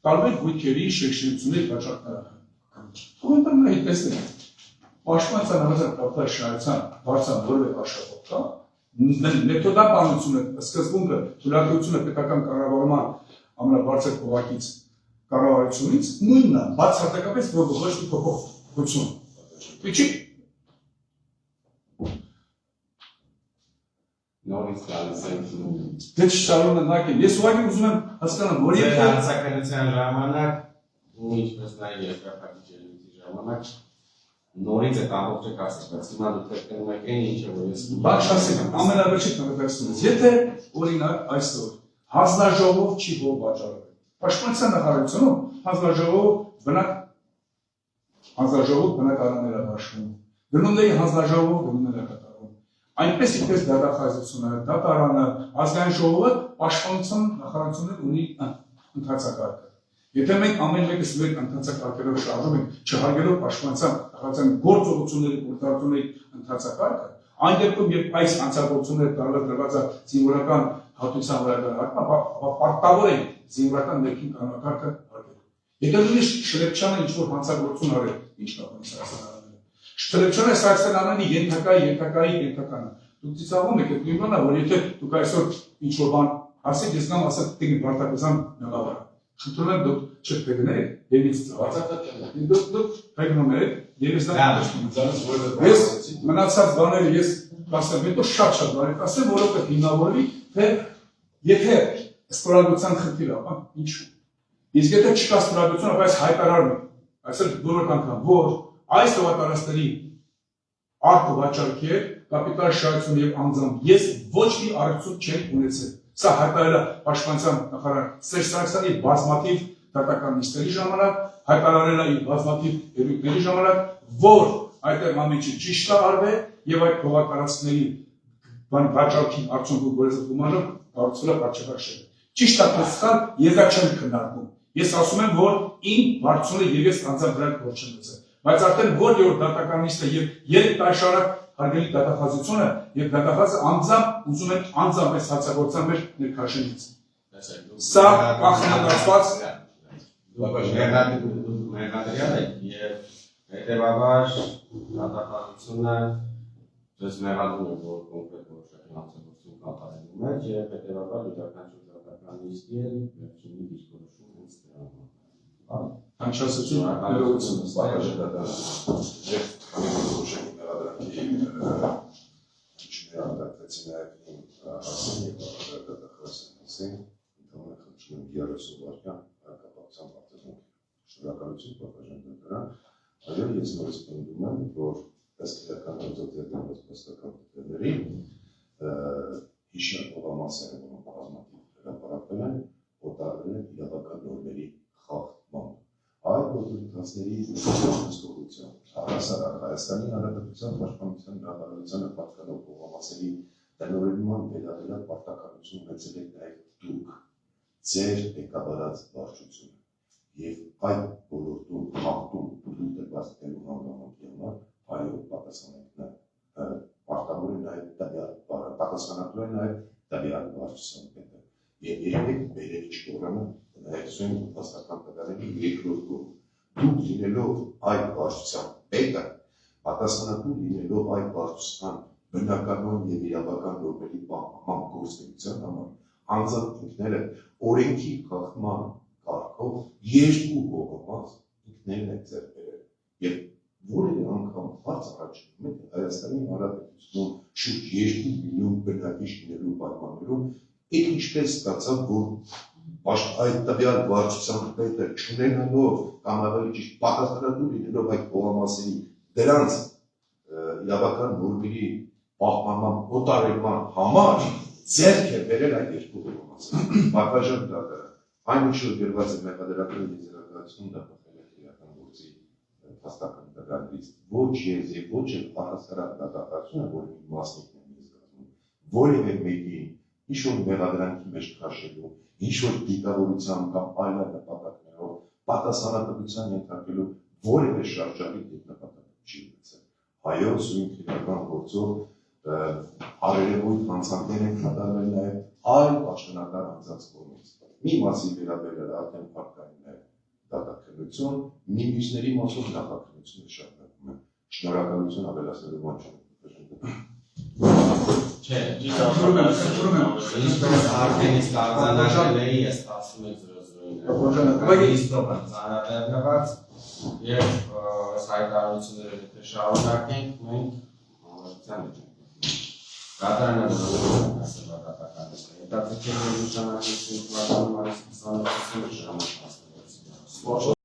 տարբեր գույքերի շեշտությունների վաճառքները։ Թողնենք նա հետ տեսնենք։ Պաշտպանության նախարարության շահացան բարձր որևէ աշխատող կա։ Մեթոդաբանությունը, սկզբունքը, թույլատվությունը պետական կառավարման ամենաբարձր փողակից կառավարությունից նույնն է, բացարձակապես ոչ մի փոփոխություն։ Ինչի՞ նորից գալիս են դե շարունակենք։ Ես ուղղակի ուզում եմ հասկանալ, որ եթե հանցագործության ժամանակ ու ինչպես նաև երկրապահիչների ժամանակ նորից է ամբողջը կասել, բայց հիմա դուք կրկնում եք այն ինչը որ ես բաց ասեմ, ամենավերջին տեղեկացնեմ, եթե օրինակ այսօր հանձնաժողով չի որ վաճառել։ Պաշտպանության նախարարությունում հանձնաժողով բնակարաններ է հաշվում։ Գնումների հանձնաժողով գնումներ է կատարում։ Այնպես իբրև դատախազությունը, դատարանը, ազգային ժողովը պաշտպանության նախարարությունն ունի ընթացակարգը։ Եթե մենք ամեն մեկս մեր ընթացակարգերով շարժում ենք, չհարգելով պաշտպանության նախարարության գործողությունների գործառույթների ընթացակարգը, այն դեպքում երբ այս հանցագործությունները տարբերված է զինվորական հատուցության վրա դրական, պարտավոր է զինվորական ներքին կանոնակարգը հարգել։ Եթե նույնիսկ Շլեպչյանը ինչ-որ հանցագործություն արել, ինչ կապ ունի Սարգսյանն։ Շլեպչյանը Սարգսյանյանի ենթակային դուք ծիծաղում եք այդ նույնն է, որ եթե դուք այսօր ինչ-որ բան ասեք, ես կամ ասած դեպի Բարտակոսյան մեղավոր է։ Խնդրում եմ դուք չփեգնեք, եւից դուք փեգնում եք, եւս դա ես մնացած բաները ես կասեմ, հետո շատ բաներ կասեմ, որովհետեւ հիմնավորվի, թե եթե ստորագրության խնդիր է, ինչու։ Իսկ եթե չկա ստորագրություն, ապա այս հայտարարում է, այսօր բոլոր անգամ, որ այս հողատարածքների արտը վաճառքի է, կապիտալ շահություն եւ անձամբ ես ոչ մի առողջություն չեմ ունեցել։ Սա հայտարարել է Պաշտպանության նախարար Սերժ Սարգսյանի բազմաթիվ դատական նիստերի ժամանակ, հայտարարել է իր բազմաթիվ ելույթների ժամանակ, որ այդտեղ ամենը ճիշտ է արվել եւ այդ փողատարածքների վաճառքի արդյունքում գործող գումարով կառուցվել է Պարչեվաշենը։ Ճիշտ է տեսքան, ես դա չեմ քննարկում։ Ես ասում եմ, որ իմ բարձունը եւ ես անձամբ դրանք ոչ չեմ լցել։ Բայց արդեն որ դատական նիստը եւ 3 տարի շարունակ հարգելի դատախազությունը եւ դատախազը անձամբ ուզում են անձամբ այս հացագործան մեր ներքաշենից։ Սա կանխատեսված մեղադրյալ է եւ հետեւաբար դատախազությունը դες մեղադրում է որ կոնկրետ որոշակի հացագործություն կատարելու մեջ եւ հետեւաբար յուրաքանչյուր դատական նիստի վերջինի դիսկուրսում հենց դրանում է։ Անչափություն ներողություն Պաշտպանության եւ որոշակի մեղադրանքի չներանդրեցին այդ ասեն եւ դատախազին ընդհանուր խնդրում 30 վայրկյան կապակցությամբ արտադրում։ Շնորհակալություն Պաշտպանության դատարան։ Այո, ես նորից պնդում եմ, որ ըստ իրական գործողությունների պաստական դեպքերի հիշյալ օղամասերը, որոնք բազմաթիվ հրապարակվել են, օտարվել են իրավական նորմերի խախտմամբ։ Այդ գործընթացների հսկողությամբ առհասարակ Հայաստանի Հանրապետության Պաշտպանության նախարարությանը պատկանող օղամասերի տնօրինման վերաբերյալ պարտականություն ունեցել եք նաև դուք, ձեր ղեկավարած վարչությունը եւ այդ ոլորտում խախտում դուք դեպաստելու հանգամանքի համար այո պատասխանատու պարտավոր է նաև պատասխանատու է նաև տվյալ վարչության պետը եւ երեք բերեք չկորանը Ներսույն վաստական տվյալների երկրորդում դուք լինելով այդ վարչության պետը պատասխանատու լինելով այդ վարչության բնականon եւ իրավական նորմերի պահպանման գործունեության համար անձամբ ինքները օրենքի խախտման կարգով երկու կողմից ինքներն են ձեռք բերել եւ որևէ անգամ բաց առաջնում է Հայաստանի Հանրապետությունում շուրջ 2 միլիոն բնակիչ լինելու պայմաններում այդ ինչպես ստացավ որ այդ տվյալ վարչության պետը չունենալով կամ ավելի ճիշտ պատասխանատու լինելով այդ կողմասերի դրանց իրավական նորմերի պահպանման օտարերման համար ձեռք է բերել այդ երկու կողմասը։ Բավական դատարան այն ինչ որ գրված է մեղադրական եզրակացություն դա փոխել է իրական գործի փաստական դատարանից ոչ ես եւ ոչ էլ առհասարակ դատախազությունը որի մասնիկն է զգացում որևէ մեկի ինչ-որ մեղադրանքի մեջ քաշելու ինչ-որ դիտավորությամբ կամ այլ նպատակներով պատասխանատվության ենթարկելու որևէ շարժառիթ այդ նպատակը չի ունեցել։ Այո, սույն քրեական գործով արերևույթ հանցանքներ են կատարվել նաև այլ պաշտոնական անձանց կողմից։ Մի մասի վերաբերյալ արդեն փակային է դատաքննություն, մի մյուսների մասով նախաքննությունը շարունակվում է։ Շնորհակալություն ավելացնելու բան չունեմ։ Չէ, ինչպես արդեն իսկ արձանագրել էի, ես ստացվում եք 0-0-ին ծանրաբեռնված եւ հայտարարությունները եթե շարունակենք, մենք համարության մեջ ենք։ Կատարանավորում ասել դատական իսկ հետաձգել նշանակություն պլանում այս 28 ժամանակ